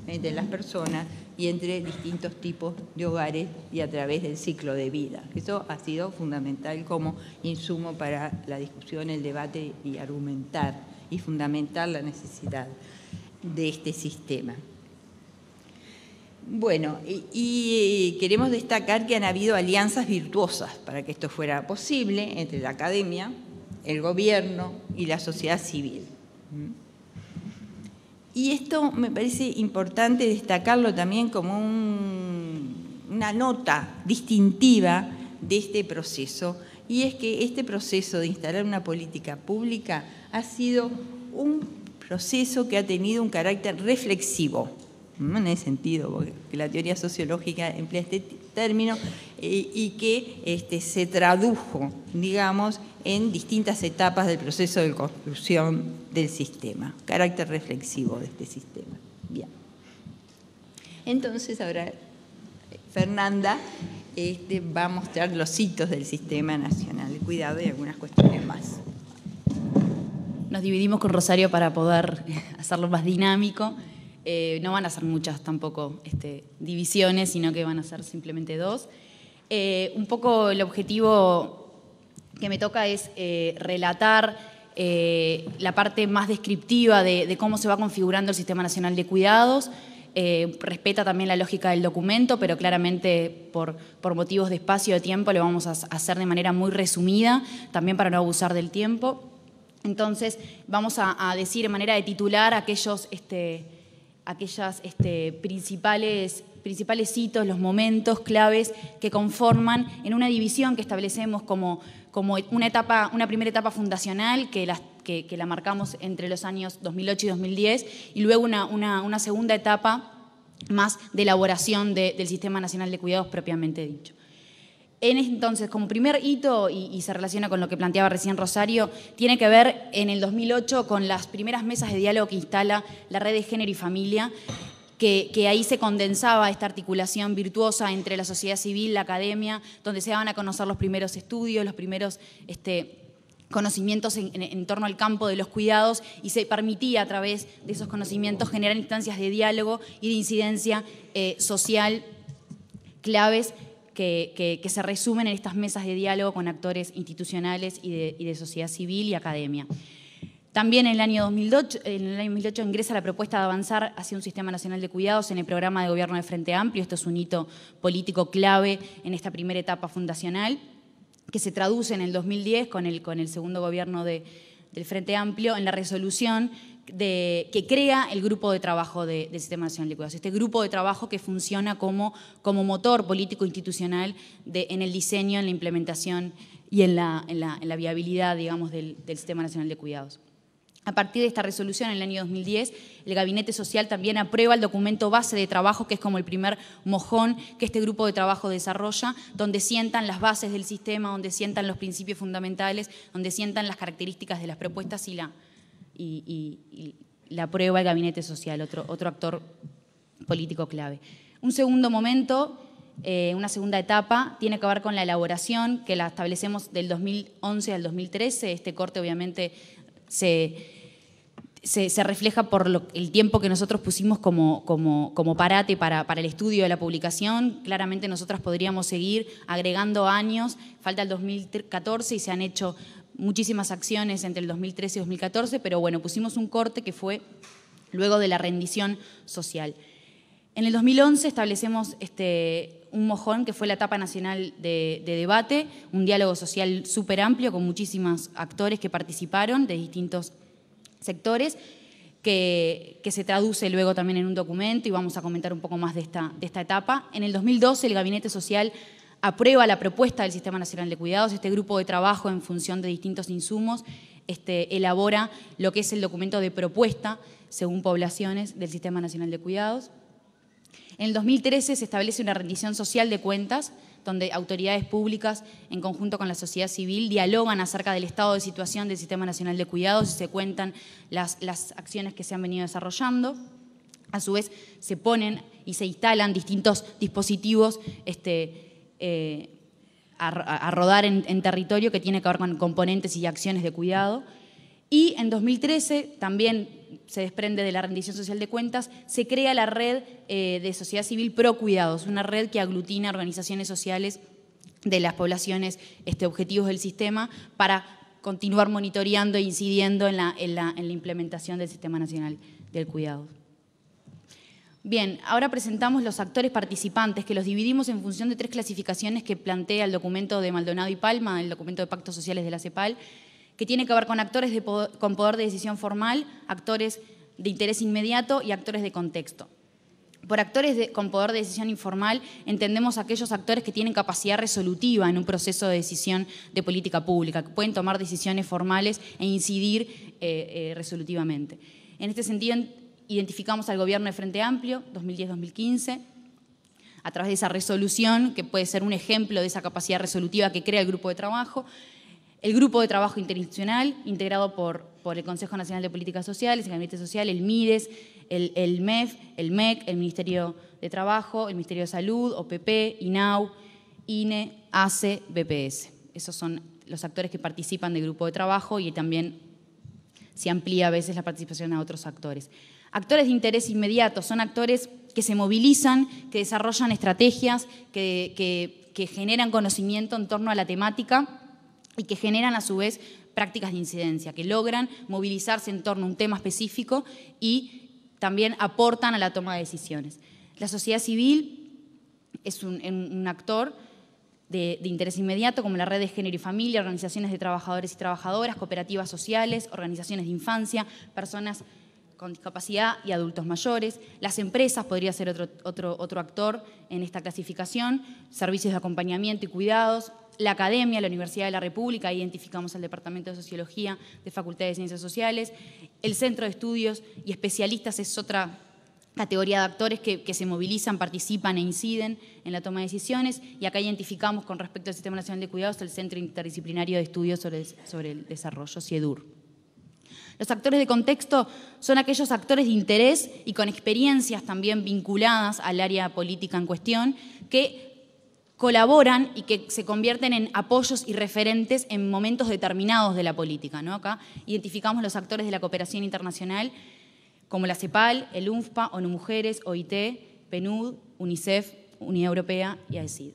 entre las personas y entre distintos tipos de hogares y a través del ciclo de vida. Eso ha sido fundamental como insumo para la discusión, el debate y argumentar y fundamentar la necesidad de este sistema. Bueno, y queremos destacar que han habido alianzas virtuosas para que esto fuera posible entre la academia, el gobierno y la sociedad civil. Y esto me parece importante destacarlo también como una nota distintiva de este proceso, y es que este proceso de instalar una política pública ha sido un proceso que ha tenido un carácter reflexivo, en ese sentido, porque la teoría sociológica emplea este término, y que se tradujo, digamos, en distintas etapas del proceso de construcción del sistema, carácter reflexivo de este sistema. Bien. Entonces, ahora Fernanda va a mostrar los hitos del Sistema Nacional de Cuidado y algunas cuestiones más. Nos dividimos con Rosario para poder hacerlo más dinámico. No van a ser muchas tampoco divisiones, sino que van a ser simplemente dos. Un poco el objetivo que me toca es relatar la parte más descriptiva de cómo se va configurando el Sistema Nacional de Cuidados. Respeta también la lógica del documento, pero claramente por motivos de espacio y de tiempo lo vamos a hacer de manera muy resumida, también para no abusar del tiempo. Entonces vamos a decir de manera de titular aquellas principales principales hitos, los momentos claves que conforman en una división que establecemos como una primera etapa fundacional que la marcamos entre los años 2008 y 2010, y luego una segunda etapa más de elaboración del Sistema Nacional de Cuidados propiamente dicho. Entonces, como primer hito, y se relaciona con lo que planteaba recién Rosario, tiene que ver en el 2008 con las primeras mesas de diálogo que instala la Red de Género y Familia, que ahí se condensaba esta articulación virtuosa entre la sociedad civil, la academia, donde se daban a conocer los primeros estudios, los primeros conocimientos en torno al campo de los cuidados, y se permitía a través de esos conocimientos generar instancias de diálogo y de incidencia social claves que se resumen en estas mesas de diálogo con actores institucionales y de sociedad civil y academia. También en el año 2008 ingresa la propuesta de avanzar hacia un Sistema Nacional de Cuidados en el programa de gobierno de Frente Amplio. Esto es un hito político clave en esta primera etapa fundacional, que se traduce en el 2010 con el segundo gobierno del Frente Amplio en la resolución que crea el grupo de trabajo del Sistema Nacional de Cuidados. Este grupo de trabajo que funciona como motor político institucional en el diseño, en la implementación y en la viabilidad, digamos, del Sistema Nacional de Cuidados. A partir de esta resolución, en el año 2010, el Gabinete Social también aprueba el documento base de trabajo, que es como el primer mojón que este grupo de trabajo desarrolla, donde sientan las bases del sistema, donde sientan los principios fundamentales, donde sientan las características de las propuestas y la aprueba el Gabinete Social, otro actor político clave. Un segundo momento, una segunda etapa, tiene que ver con la elaboración, que la establecemos del 2011 al 2013. Este corte obviamente se refleja por el tiempo que nosotros pusimos como parate para el estudio de la publicación. Claramente nosotras podríamos seguir agregando años, falta el 2014 y se han hecho muchísimas acciones entre el 2013 y 2014, pero bueno, pusimos un corte que fue luego de la rendición social. En el 2011 establecemos un mojón que fue la etapa nacional de debate, un diálogo social súper amplio con muchísimos actores que participaron de distintos sectores, que se traduce luego también en un documento, y vamos a comentar un poco más de esta etapa. En el 2012 el Gabinete Social aprueba la propuesta del Sistema Nacional de Cuidados. Este grupo de trabajo, en función de distintos insumos, elabora lo que es el documento de propuesta según poblaciones del Sistema Nacional de Cuidados. En el 2013 se establece una rendición social de cuentas, donde autoridades públicas, en conjunto con la sociedad civil, dialogan acerca del estado de situación del Sistema Nacional de Cuidados y se cuentan las acciones que se han venido desarrollando. A su vez, se ponen y se instalan distintos dispositivos a rodar en territorio, que tiene que ver con componentes y acciones de cuidado. Y en 2013, también se desprende de la rendición social de cuentas, se crea la red de sociedad civil pro cuidados, una red que aglutina organizaciones sociales de las poblaciones objetivos del sistema para continuar monitoreando e incidiendo en la implementación del Sistema Nacional del Cuidado. Bien, ahora presentamos los actores participantes, que los dividimos en función de 3 clasificaciones que plantea el documento de Maldonado y Palma, el documento de Pactos Sociales de la CEPAL, que tiene que ver con actores con poder de decisión formal, actores de interés inmediato y actores de contexto. Por actores con poder de decisión informal entendemos aquellos actores que tienen capacidad resolutiva en un proceso de decisión de política pública, que pueden tomar decisiones formales e incidir resolutivamente. En este sentido, identificamos al gobierno de Frente Amplio, 2010-2015, a través de esa resolución, que puede ser un ejemplo de esa capacidad resolutiva que crea el grupo de trabajo. El grupo de trabajo interinstitucional, integrado por el Consejo Nacional de Políticas Sociales, el Gabinete Social, el MIDES, el MEF, el MEC, el Ministerio de Trabajo, el Ministerio de Salud, OPP, INAU, INE, ACE, BPS. Esos son los actores que participan del grupo de trabajo, y también se amplía a veces la participación a otros actores. Actores de interés inmediato son actores que se movilizan, que desarrollan estrategias, que generan conocimiento en torno a la temática y que generan a su vez prácticas de incidencia, que logran movilizarse en torno a un tema específico y también aportan a la toma de decisiones. La sociedad civil es un actor de interés inmediato, como la Red de Género y Familia, organizaciones de trabajadores y trabajadoras, cooperativas sociales, organizaciones de infancia, personas con discapacidad y adultos mayores. Las empresas podría ser otro actor en esta clasificación, servicios de acompañamiento y cuidados, la academia, la Universidad de la República, ahí identificamos al Departamento de Sociología de Facultad de Ciencias Sociales, el Centro de Estudios y Especialistas es otra categoría de actores que se movilizan, participan e inciden en la toma de decisiones, y acá identificamos con respecto al Sistema Nacional de Cuidados el Centro Interdisciplinario de Estudios sobre el Desarrollo, CIEDUR. Los actores de contexto son aquellos actores de interés y con experiencias también vinculadas al área política en cuestión, que colaboran y que se convierten en apoyos y referentes en momentos determinados de la política, ¿no? Acá identificamos los actores de la cooperación internacional, como la CEPAL, el UNFPA, ONU Mujeres, OIT, PNUD, UNICEF, Unión Europea y AECID.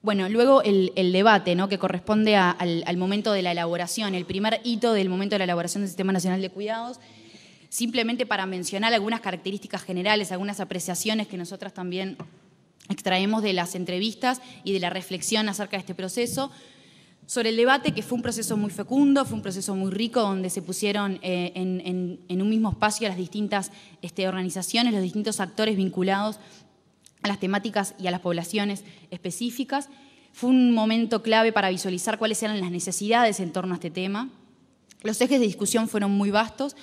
Bueno, luego el debate, ¿no?, que corresponde al momento de la elaboración, el primer hito del momento de la elaboración del Sistema Nacional de Cuidados, simplemente para mencionar algunas características generales, algunas apreciaciones que nosotras también extraemos de las entrevistas y de la reflexión acerca de este proceso. Sobre el debate, que fue un proceso muy fecundo, fue un proceso muy rico, donde se pusieron en un mismo espacio las distintas organizaciones, los distintos actores vinculados a las temáticas y a las poblaciones específicas. Fue un momento clave para visualizar cuáles eran las necesidades en torno a este tema. Los ejes de discusión fueron muy vastos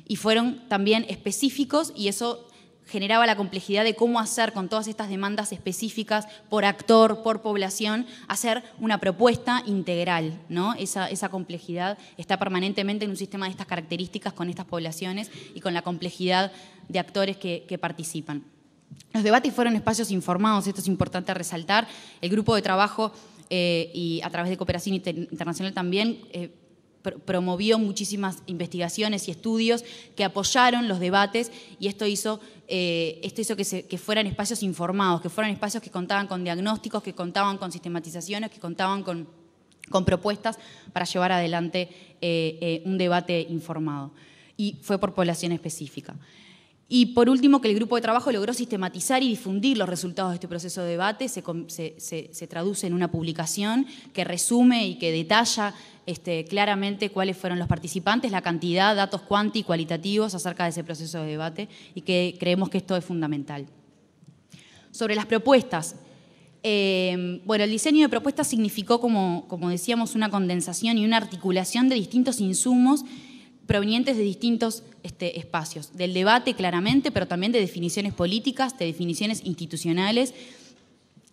y fueron también específicos, y eso generaba la complejidad de cómo hacer con todas estas demandas específicas por actor, por población, hacer una propuesta integral, ¿no? Esa complejidad está permanentemente en un sistema de estas características, con estas poblaciones y con la complejidad de actores que participan. Los debates fueron espacios informados, esto es importante resaltar. El grupo de trabajo y a través de Cooperación Internacional también promovió muchísimas investigaciones y estudios que apoyaron los debates, y esto hizo que fueran espacios informados, que fueran espacios que contaban con diagnósticos, que contaban con sistematizaciones, que contaban con propuestas para llevar adelante un debate informado. Y fue por población específica. Y por último, que el grupo de trabajo logró sistematizar y difundir los resultados de este proceso de debate, se traduce en una publicación que resume y que detalla claramente cuáles fueron los participantes, la cantidad, datos cuanti y cualitativos acerca de ese proceso de debate, y que creemos que esto es fundamental. Sobre las propuestas, bueno, el diseño de propuestas significó, como decíamos, una condensación y una articulación de distintos insumos provenientes de distintos espacios, del debate claramente, pero también de definiciones políticas, de definiciones institucionales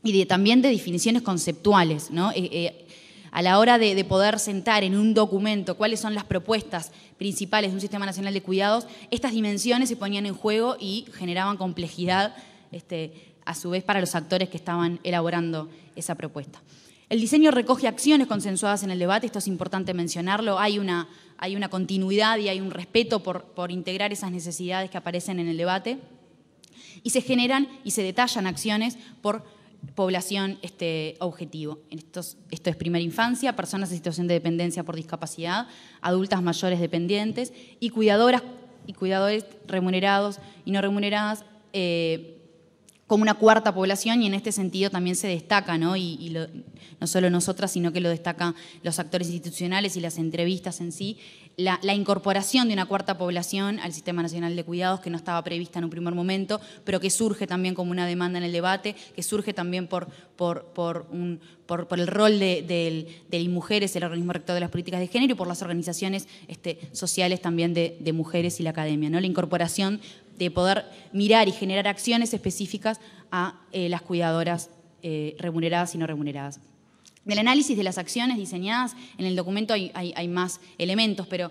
y también de definiciones conceptuales, ¿no? A la hora de poder sentar en un documento cuáles son las propuestas principales de un Sistema Nacional de Cuidados, estas dimensiones se ponían en juego y generaban complejidad, a su vez, para los actores que estaban elaborando esa propuesta. El diseño recoge acciones consensuadas en el debate, esto es importante mencionarlo, hay una continuidad y hay un respeto por integrar esas necesidades que aparecen en el debate, y se generan y se detallan acciones por población objetivo. Esto es primera infancia, personas en situación de dependencia por discapacidad, adultas mayores dependientes y cuidadoras y cuidadores remunerados y no remuneradas, como una cuarta población, y en este sentido también se destaca, ¿no? No solo nosotras, sino que lo destacan los actores institucionales y las entrevistas en sí, la incorporación de una cuarta población al Sistema Nacional de Cuidados, que no estaba prevista en un primer momento, pero que surge también como una demanda en el debate, que surge también por el rol de mujeres, el organismo rector de las políticas de género, y por las organizaciones sociales también de mujeres y la academia, ¿no? La incorporación de poder mirar y generar acciones específicas a las cuidadoras remuneradas y no remuneradas. Del análisis de las acciones diseñadas, en el documento hay más elementos, pero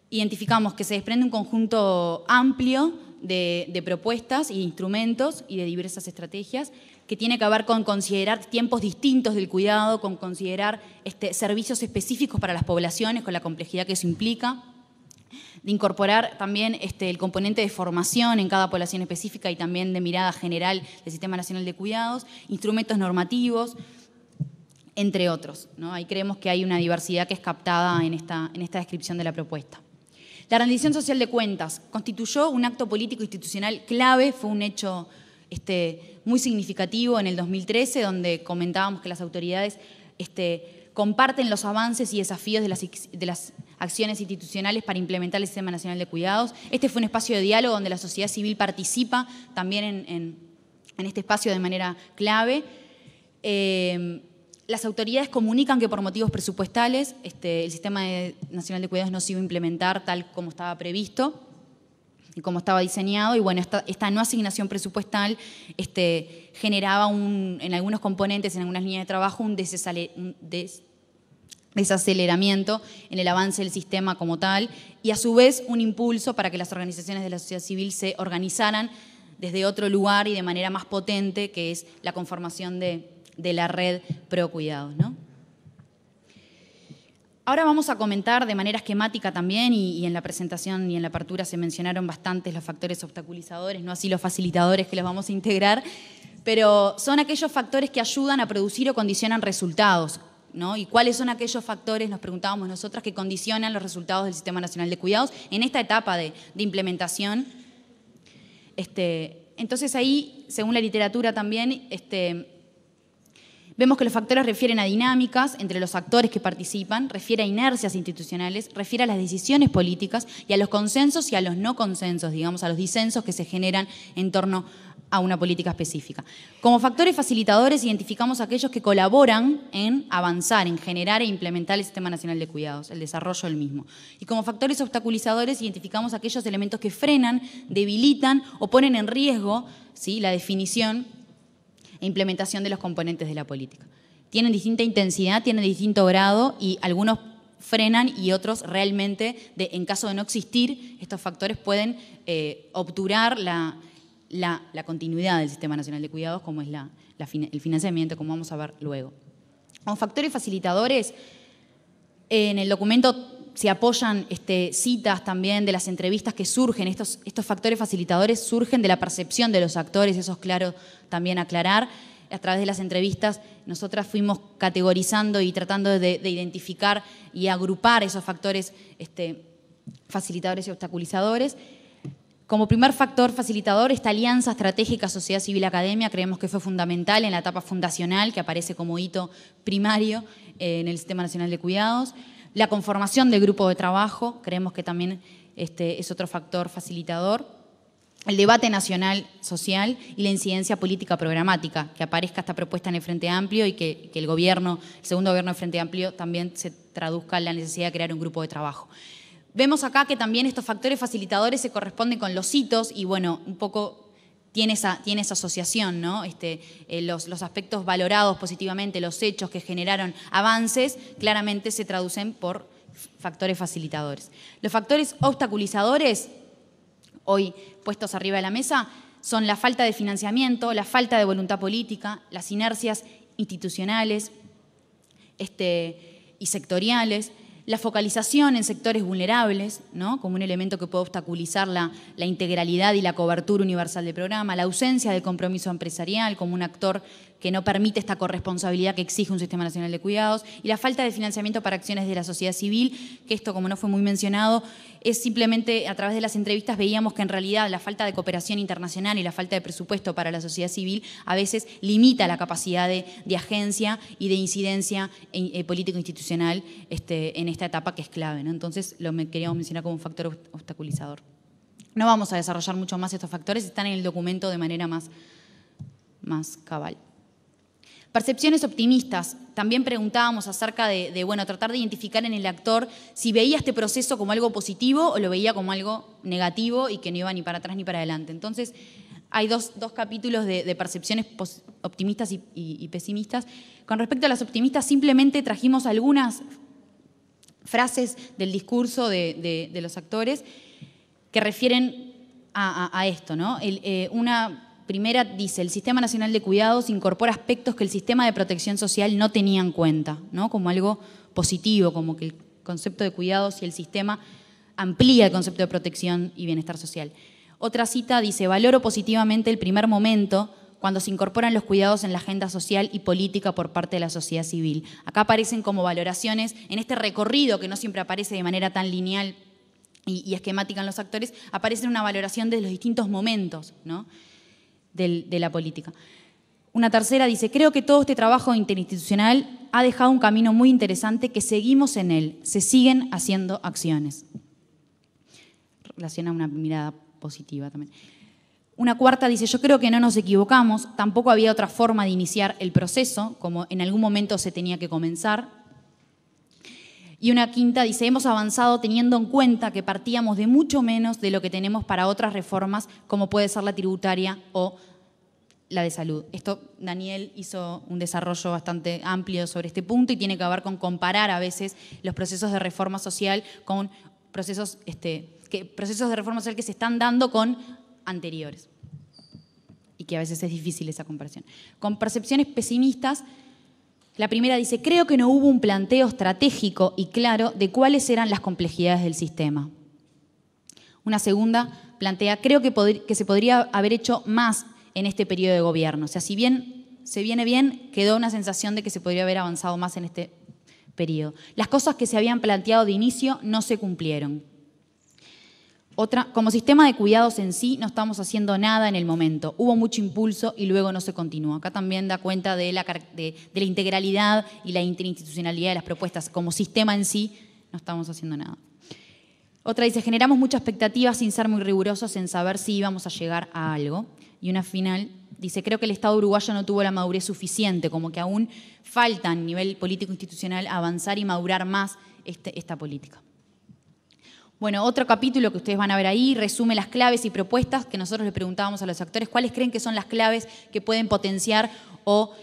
identificamos que se desprende un conjunto amplio de propuestas y instrumentos y de diversas estrategias que tiene que ver con considerar tiempos distintos del cuidado, con considerar servicios específicos para las poblaciones, con la complejidad que eso implica, de incorporar también el componente de formación en cada población específica y también de mirada general del Sistema Nacional de Cuidados, instrumentos normativos, entre otros, ¿no? Ahí creemos que hay una diversidad que es captada en esta descripción de la propuesta. La rendición social de cuentas constituyó un acto político institucional clave, fue un hecho muy significativo en el 2013, donde comentábamos que las autoridades comparten los avances y desafíos de las acciones institucionales para implementar el Sistema Nacional de Cuidados. Este fue un espacio de diálogo donde la sociedad civil participa también en este espacio de manera clave. Las autoridades comunican que por motivos presupuestales el Sistema Nacional de Cuidados no se iba a implementar tal como estaba previsto y como estaba diseñado, y bueno, esta no asignación presupuestal generaba en algunos componentes, en algunas líneas de trabajo, un desaceleramiento en el avance del sistema como tal, y a su vez un impulso para que las organizaciones de la sociedad civil se organizaran desde otro lugar y de manera más potente, que es la conformación de la red Pro Cuidados, ¿no? Ahora vamos a comentar de manera esquemática también, y en la presentación y en la apertura se mencionaron bastantes los factores obstaculizadores, no así los facilitadores que los vamos a integrar, pero son aquellos factores que ayudan a producir o condicionan resultados, ¿no? ¿Y cuáles son aquellos factores, nos preguntábamos nosotras, que condicionan los resultados del Sistema Nacional de Cuidados en esta etapa de implementación? Entonces ahí, según la literatura también, vemos que los factores refieren a dinámicas entre los actores que participan, refiere a inercias institucionales, refiere a las decisiones políticas y a los consensos y a los no consensos, digamos, a los disensos que se generan en torno a una política específica. Como factores facilitadores identificamos aquellos que colaboran en avanzar, en generar e implementar el Sistema Nacional de Cuidados, el desarrollo del mismo. Y como factores obstaculizadores identificamos aquellos elementos que frenan, debilitan o ponen en riesgo, ¿sí?, la definición e implementación de los componentes de la política. Tienen distinta intensidad, tienen distinto grado, y algunos frenan y otros realmente, en caso de no existir, estos factores pueden obturar la continuidad del Sistema Nacional de Cuidados, como es el financiamiento, como vamos a ver luego. Como factores facilitadores, en el documento se apoyan citas también de las entrevistas que surgen. Estos factores facilitadores surgen de la percepción de los actores, eso es claro también aclarar. A través de las entrevistas nosotras fuimos categorizando y tratando de identificar y agrupar esos factores facilitadores y obstaculizadores. Como primer factor facilitador, esta alianza estratégica sociedad civil-academia creemos que fue fundamental en la etapa fundacional, que aparece como hito primario en el Sistema Nacional de Cuidados. La conformación del grupo de trabajo, creemos que también es otro factor facilitador. El debate nacional social y la incidencia política programática, que aparezca esta propuesta en el Frente Amplio y que el segundo gobierno del Frente Amplio también se traduzca en la necesidad de crear un grupo de trabajo. Vemos acá que también estos factores facilitadores se corresponden con los hitos y, bueno, un poco tiene esa asociación, ¿no? Los aspectos valorados positivamente, los hechos que generaron avances, claramente se traducen por factores facilitadores. Los factores obstaculizadores, hoy puestos arriba de la mesa, son la falta de financiamiento, la falta de voluntad política, las inercias institucionales y sectoriales, la focalización en sectores vulnerables, ¿no?, como un elemento que puede obstaculizar la integralidad y la cobertura universal del programa, la ausencia de compromiso empresarial como un actor que no permite esta corresponsabilidad que exige un Sistema Nacional de Cuidados, y la falta de financiamiento para acciones de la sociedad civil, que esto, como no fue muy mencionado, es simplemente, a través de las entrevistas veíamos que en realidad la falta de cooperación internacional y la falta de presupuesto para la sociedad civil a veces limita la capacidad de agencia y de incidencia político-institucional en esta etapa que es clave, ¿no? Entonces queríamos mencionar como un factor obstaculizador. No vamos a desarrollar mucho más estos factores, están en el documento de manera más cabal. Percepciones optimistas. También preguntábamos acerca de tratar de identificar en el actor si veía este proceso como algo positivo o lo veía como algo negativo y que no iba ni para atrás ni para adelante. Entonces, hay dos capítulos de percepciones optimistas y pesimistas. Con respecto a las optimistas, simplemente trajimos algunas frases del discurso de los actores que refieren a esto, ¿no? Una primera dice: el Sistema Nacional de Cuidados incorpora aspectos que el sistema de protección social no tenía en cuenta, ¿no?, como algo positivo, como que el concepto de cuidados y el sistema amplía el concepto de protección y bienestar social. Otra cita dice: valoro positivamente el primer momento cuando se incorporan los cuidados en la agenda social y política por parte de la sociedad civil. Acá aparecen como valoraciones en este recorrido que no siempre aparece de manera tan lineal y esquemática en los actores, aparece una valoración de los distintos momentos, ¿no?, de la política. Una tercera dice: creo que todo este trabajo interinstitucional ha dejado un camino muy interesante que seguimos en él, se siguen haciendo acciones. Relaciona una mirada positiva también. Una cuarta dice, yo creo que no nos equivocamos, tampoco había otra forma de iniciar el proceso, como en algún momento se tenía que comenzar. Y una quinta dice, hemos avanzado teniendo en cuenta que partíamos de mucho menos de lo que tenemos para otras reformas, como puede ser la tributaria o la de salud. Esto, Daniel hizo un desarrollo bastante amplio sobre este punto y tiene que ver con comparar a veces los procesos de reforma social con procesos de reforma social que se están dando con anteriores. Y que a veces es difícil esa comparación. Con percepciones pesimistas, la primera dice, creo que no hubo un planteo estratégico y claro de cuáles eran las complejidades del sistema. Una segunda plantea, creo que se podría haber hecho más en este periodo de gobierno. O sea, si bien se viene bien, quedó una sensación de que se podría haber avanzado más en este periodo. Las cosas que se habían planteado de inicio no se cumplieron. Otra, como sistema de cuidados en sí, no estamos haciendo nada en el momento. Hubo mucho impulso y luego no se continuó. Acá también da cuenta de la integralidad y la interinstitucionalidad de las propuestas. Como sistema en sí, no estamos haciendo nada. Otra dice, generamos mucha expectativa sin ser muy rigurosos en saber si íbamos a llegar a algo. Y una final dice, creo que el Estado uruguayo no tuvo la madurez suficiente, como que aún falta a nivel político-institucional avanzar y madurar más esta política. Bueno, otro capítulo que ustedes van a ver ahí resume las claves y propuestas que nosotros le preguntábamos a los actores, cuáles creen que son las claves que pueden potenciar o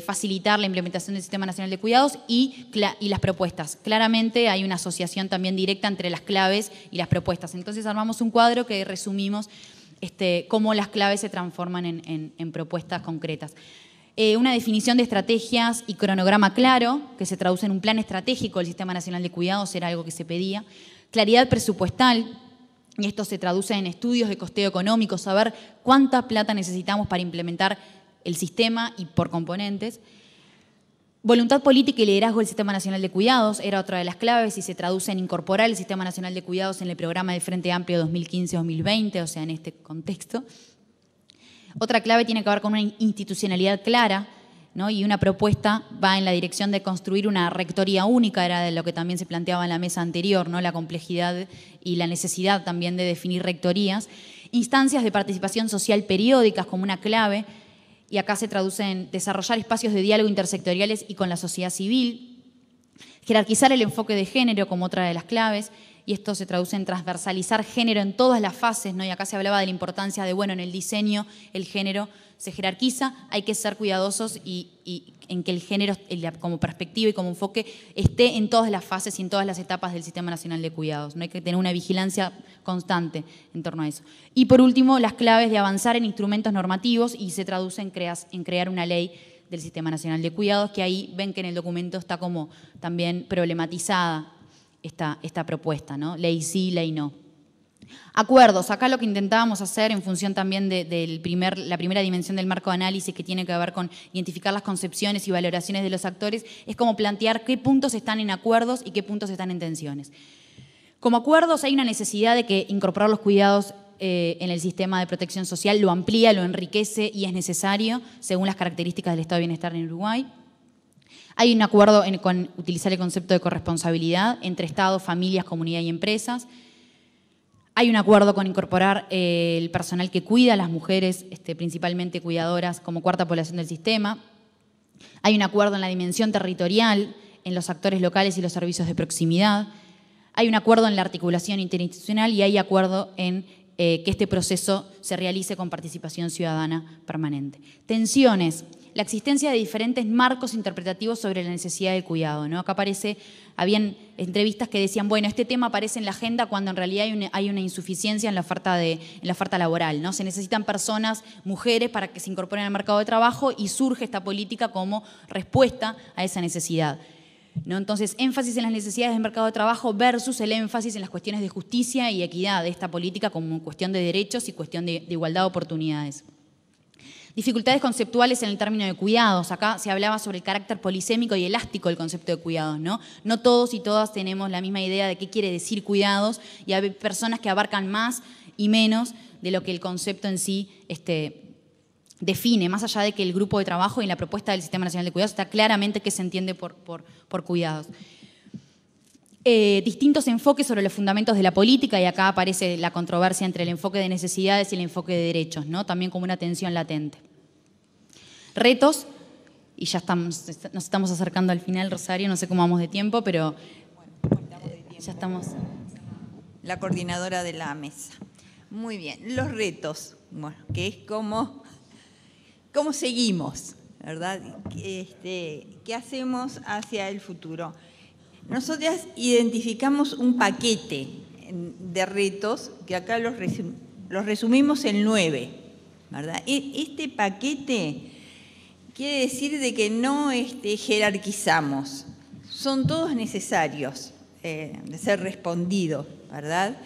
facilitar la implementación del Sistema Nacional de Cuidados y las propuestas. Claramente hay una asociación también directa entre las claves y las propuestas. Entonces armamos un cuadro que resumimos cómo las claves se transforman en propuestas concretas. Una definición de estrategias y cronograma claro, que se traduce en un plan estratégico del Sistema Nacional de Cuidados, era algo que se pedía. Claridad presupuestal, y esto se traduce en estudios de costeo económico, saber cuánta plata necesitamos para implementar el sistema y por componentes. Voluntad política y liderazgo del Sistema Nacional de Cuidados era otra de las claves y se traduce en incorporar el Sistema Nacional de Cuidados en el programa del Frente Amplio 2015-2020, o sea, en este contexto. Otra clave tiene que ver con una institucionalidad clara, ¿no? Y una propuesta va en la dirección de construir una rectoría única, era de lo que también se planteaba en la mesa anterior, ¿no? La complejidad y la necesidad también de definir rectorías. Instancias de participación social periódicas como una clave, y acá se traduce en desarrollar espacios de diálogo intersectoriales y con la sociedad civil. Jerarquizar el enfoque de género como otra de las claves, y esto se traduce en transversalizar género en todas las fases, ¿no? Y acá se hablaba de la importancia de, bueno, en el diseño el género se jerarquiza, hay que ser cuidadosos y en que el género como perspectiva y como enfoque esté en todas las fases y en todas las etapas del Sistema Nacional de Cuidados. No hay que tener una vigilancia constante en torno a eso. Y por último, las claves de avanzar en instrumentos normativos y se traduce en crear una ley del Sistema Nacional de Cuidados, que ahí ven que en el documento está como también problematizada esta propuesta, ¿no? Ley sí, ley no. Acuerdos. Acá lo que intentábamos hacer en función también de la primera dimensión del marco de análisis, que tiene que ver con identificar las concepciones y valoraciones de los actores, es como plantear qué puntos están en acuerdos y qué puntos están en tensiones. Como acuerdos hay una necesidad de que incorporar los cuidados en el sistema de protección social lo amplía, lo enriquece y es necesario según las características del estado de bienestar en Uruguay. Hay un acuerdo con utilizar el concepto de corresponsabilidad entre Estado, familias, comunidad y empresas. Hay un acuerdo con incorporar el personal que cuida a las mujeres, principalmente cuidadoras, como cuarta población del sistema. Hay un acuerdo en la dimensión territorial, en los actores locales y los servicios de proximidad. Hay un acuerdo en la articulación interinstitucional y hay acuerdo en que este proceso se realice con participación ciudadana permanente. Tensiones. La existencia de diferentes marcos interpretativos sobre la necesidad del cuidado, ¿no? Acá habían entrevistas que decían, bueno, este tema aparece en la agenda cuando en realidad hay una insuficiencia en la oferta laboral, ¿no? Se necesitan personas, mujeres, para que se incorporen al mercado de trabajo y surge esta política como respuesta a esa necesidad, ¿no? Entonces, énfasis en las necesidades del mercado de trabajo versus el énfasis en las cuestiones de justicia y equidad de esta política como cuestión de derechos y cuestión de igualdad de oportunidades. Dificultades conceptuales en el término de cuidados. Acá se hablaba sobre el carácter polisémico y elástico del concepto de cuidados, ¿no? No todos y todas tenemos la misma idea de qué quiere decir cuidados y hay personas que abarcan más y menos de lo que el concepto en sí define, más allá de que el grupo de trabajo y la propuesta del Sistema Nacional de Cuidados está claramente qué se entiende por cuidados. Distintos enfoques sobre los fundamentos de la política, y acá aparece la controversia entre el enfoque de necesidades y el enfoque de derechos, ¿no? También como una tensión latente. Retos, y ya nos estamos acercando al final, Rosario, no sé cómo vamos de tiempo, pero ya estamos. La coordinadora de la mesa. Muy bien, los retos, bueno, que es cómo seguimos, ¿verdad? ¿Qué hacemos hacia el futuro? Nosotras identificamos un paquete de retos que acá los resumimos en 9, ¿verdad? Este paquete quiere decir de que no jerarquizamos, son todos necesarios de ser respondidos, ¿verdad?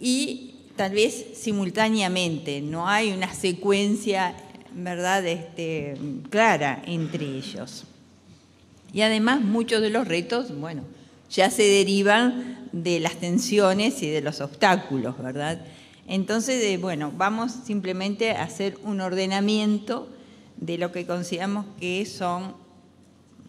Y tal vez simultáneamente, no hay una secuencia, ¿verdad?, clara entre ellos. Y además muchos de los retos, bueno, ya se derivan de las tensiones y de los obstáculos, ¿verdad? Entonces, bueno, vamos simplemente a hacer un ordenamiento de lo que consideramos que son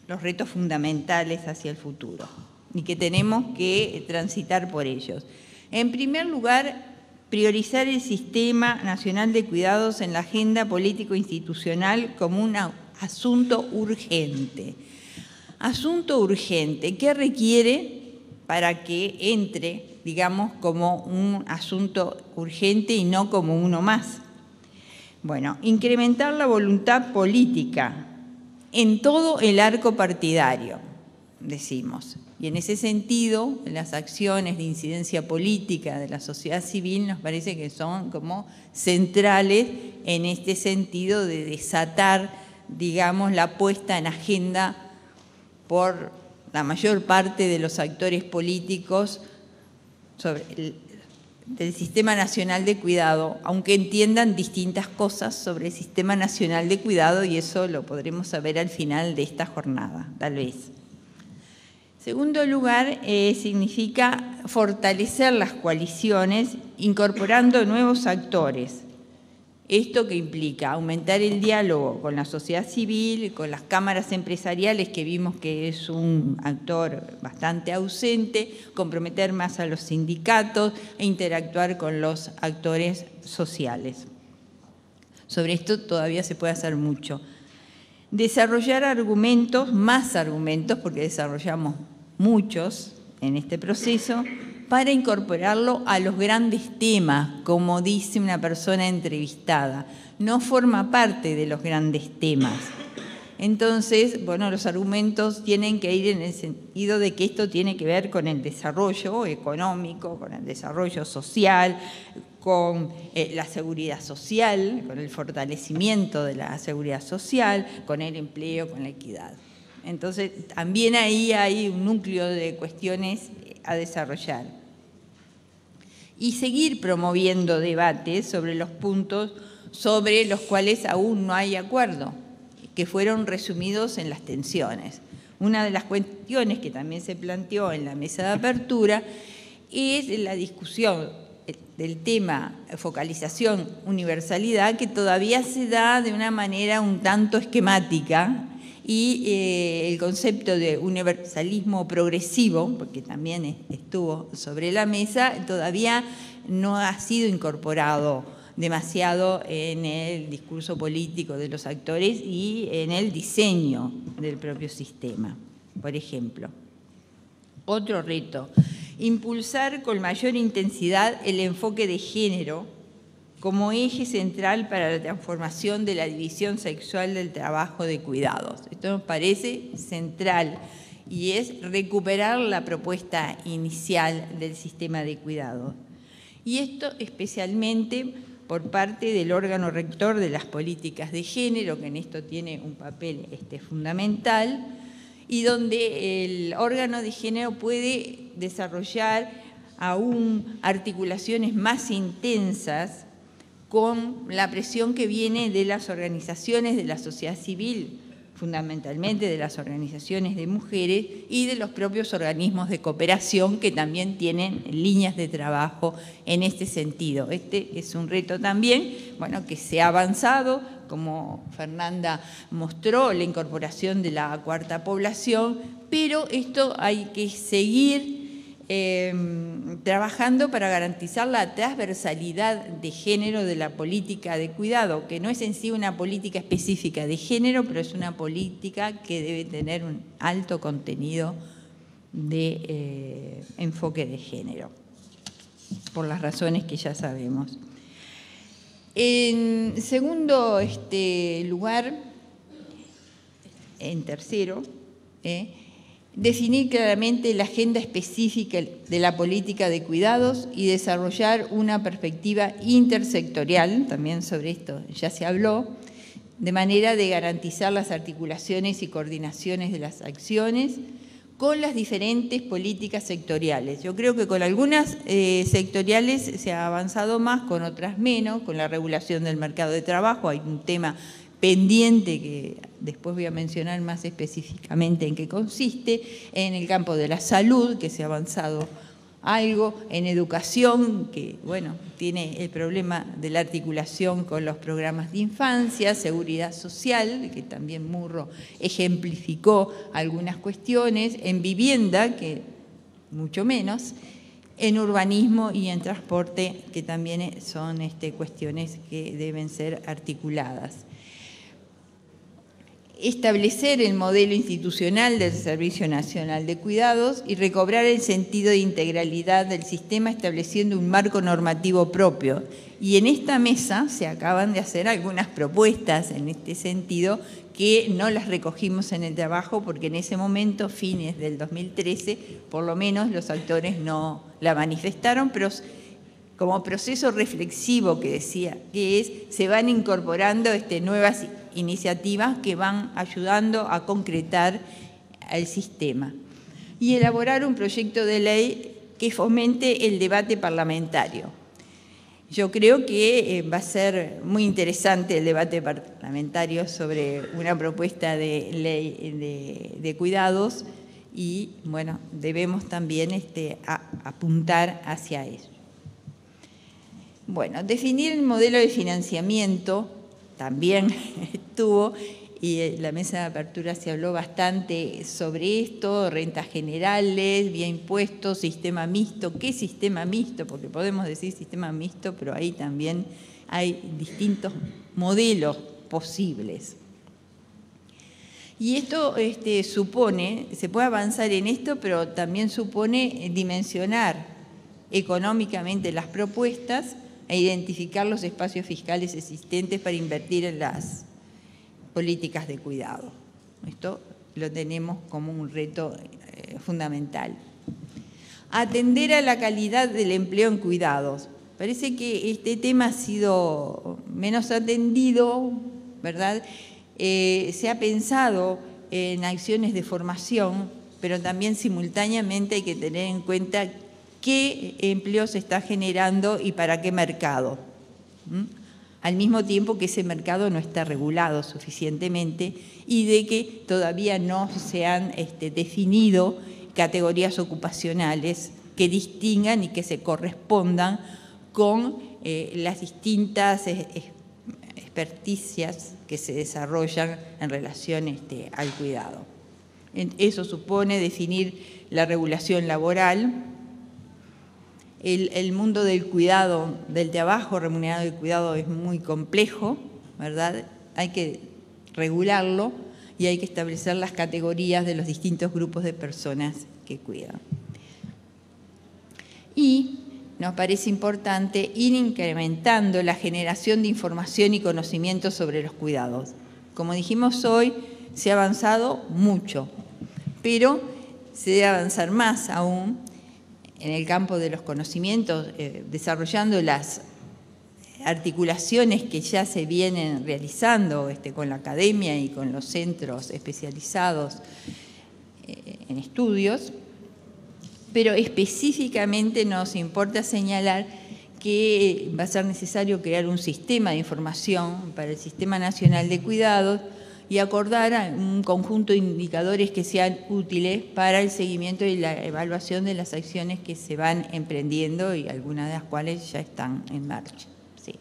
los retos fundamentales hacia el futuro y que tenemos que transitar por ellos. En primer lugar, priorizar el Sistema Nacional de Cuidados en la agenda político-institucional como un asunto urgente. Asunto urgente, ¿qué requiere para que entre, digamos, como un asunto urgente y no como uno más? Bueno, incrementar la voluntad política en todo el arco partidario, decimos. Y en ese sentido, las acciones de incidencia política de la sociedad civil nos parece que son como centrales en este sentido de desatar, digamos, la puesta en agenda por la mayor parte de los actores políticos del Sistema Nacional de Cuidado, aunque entiendan distintas cosas sobre el Sistema Nacional de Cuidado, y eso lo podremos saber al final de esta jornada, tal vez. Segundo lugar, significa fortalecer las coaliciones incorporando nuevos actores. Esto que implica aumentar el diálogo con la sociedad civil, con las cámaras empresariales, que vimos que es un actor bastante ausente, comprometer más a los sindicatos e interactuar con los actores sociales. Sobre esto todavía se puede hacer mucho. Desarrollar argumentos, más argumentos, porque desarrollamos muchos en este proceso, para incorporarlo a los grandes temas, como dice una persona entrevistada. No forma parte de los grandes temas. Entonces, bueno, los argumentos tienen que ir en el sentido de que esto tiene que ver con el desarrollo económico, con el desarrollo social, con la seguridad social, con el fortalecimiento de la seguridad social, con el empleo, con la equidad. Entonces, también ahí hay un núcleo de cuestiones a desarrollar. Y seguir promoviendo debates sobre los puntos sobre los cuales aún no hay acuerdo, que fueron resumidos en las tensiones. Una de las cuestiones que también se planteó en la mesa de apertura es la discusión del tema focalización, universalidad, que todavía se da de una manera un tanto esquemática, y el concepto de universalismo progresivo, porque también estuvo sobre la mesa, todavía no ha sido incorporado demasiado en el discurso político de los actores y en el diseño del propio sistema, por ejemplo. Otro reto, impulsar con mayor intensidad el enfoque de género como eje central para la transformación de la división sexual del trabajo de cuidados. Esto nos parece central y es recuperar la propuesta inicial del sistema de cuidados. Y esto especialmente por parte del órgano rector de las políticas de género, que en esto tiene un papel fundamental, y donde el órgano de género puede desarrollar aún articulaciones más intensas con la presión que viene de las organizaciones de la sociedad civil, fundamentalmente de las organizaciones de mujeres y de los propios organismos de cooperación que también tienen líneas de trabajo en este sentido. Este es un reto también, bueno, que se ha avanzado, como Fernanda mostró, la incorporación de la cuarta población, pero esto hay que seguir trabajando para garantizar la transversalidad de género de la política de cuidado, que no es en sí una política específica de género, pero es una política que debe tener un alto contenido de enfoque de género, por las razones que ya sabemos. En segundo lugar, en tercero, definir claramente la agenda específica de la política de cuidados y desarrollar una perspectiva intersectorial, también sobre esto ya se habló, de manera de garantizar las articulaciones y coordinaciones de las acciones con las diferentes políticas sectoriales. Yo creo que con algunas sectoriales se ha avanzado más, con otras menos, con la regulación del mercado de trabajo. Hay un tema pendiente que después voy a mencionar más específicamente en qué consiste, en el campo de la salud, que se ha avanzado algo, en educación, que bueno, tiene el problema de la articulación con los programas de infancia, seguridad social, que también Murro ejemplificó algunas cuestiones, en vivienda, que mucho menos, en urbanismo y en transporte, que también son cuestiones que deben ser articuladas. Establecer el modelo institucional del Servicio Nacional de Cuidados y recobrar el sentido de integralidad del sistema estableciendo un marco normativo propio. Y en esta mesa se acaban de hacer algunas propuestas en este sentido que no las recogimos en el trabajo porque en ese momento, fines del 2013, por lo menos los actores no la manifestaron, pero como proceso reflexivo que decía que se van incorporando nuevas iniciativas que van ayudando a concretar el sistema. Y elaborar un proyecto de ley que fomente el debate parlamentario. Yo creo que va a ser muy interesante el debate parlamentario sobre una propuesta de ley de cuidados y, bueno, debemos también apuntar hacia eso. Bueno, definir el modelo de financiamiento también estuvo, y en la mesa de apertura se habló bastante sobre esto, rentas generales, vía impuestos, sistema mixto. ¿Qué sistema mixto? Porque podemos decir sistema mixto, pero ahí también hay distintos modelos posibles. Y esto supone, se puede avanzar en esto, pero también supone dimensionar económicamente las propuestas e identificar los espacios fiscales existentes para invertir en las políticas de cuidado. Esto lo tenemos como un reto fundamental. Atender a la calidad del empleo en cuidados. Parece que este tema ha sido menos atendido, ¿verdad? Se ha pensado en acciones de formación, pero también simultáneamente hay que tener en cuenta qué empleo se está generando y para qué mercado. Al mismo tiempo que ese mercado no está regulado suficientemente y de que todavía no se han definido categorías ocupacionales que distingan y que se correspondan con las distintas experticias que se desarrollan en relación al cuidado. Eso supone definir la regulación laboral. El mundo del cuidado, del trabajo remunerado del cuidado es muy complejo, ¿verdad? Hay que regularlo y hay que establecer las categorías de los distintos grupos de personas que cuidan. Y nos parece importante ir incrementando la generación de información y conocimiento sobre los cuidados. Como dijimos hoy, se ha avanzado mucho, pero se debe avanzar más aún en el campo de los conocimientos, desarrollando las articulaciones que ya se vienen realizando con la academia y con los centros especializados en estudios, pero específicamente nos importa señalar que va a ser necesario crear un sistema de información para el Sistema Nacional de Cuidados y acordar un conjunto de indicadores que sean útiles para el seguimiento y la evaluación de las acciones que se van emprendiendo y algunas de las cuales ya están en marcha. Sí.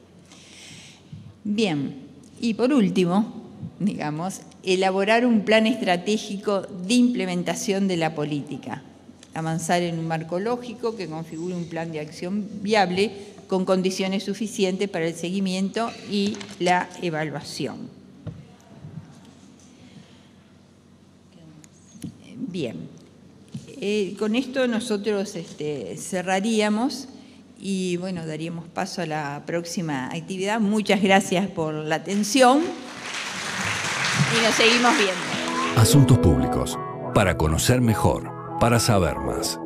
Bien, y por último, digamos, elaborar un plan estratégico de implementación de la política, avanzar en un marco lógico que configure un plan de acción viable con condiciones suficientes para el seguimiento y la evaluación. Bien, con esto nosotros cerraríamos y bueno, daríamos paso a la próxima actividad. Muchas gracias por la atención y nos seguimos viendo. Asuntos públicos, para conocer mejor, para saber más.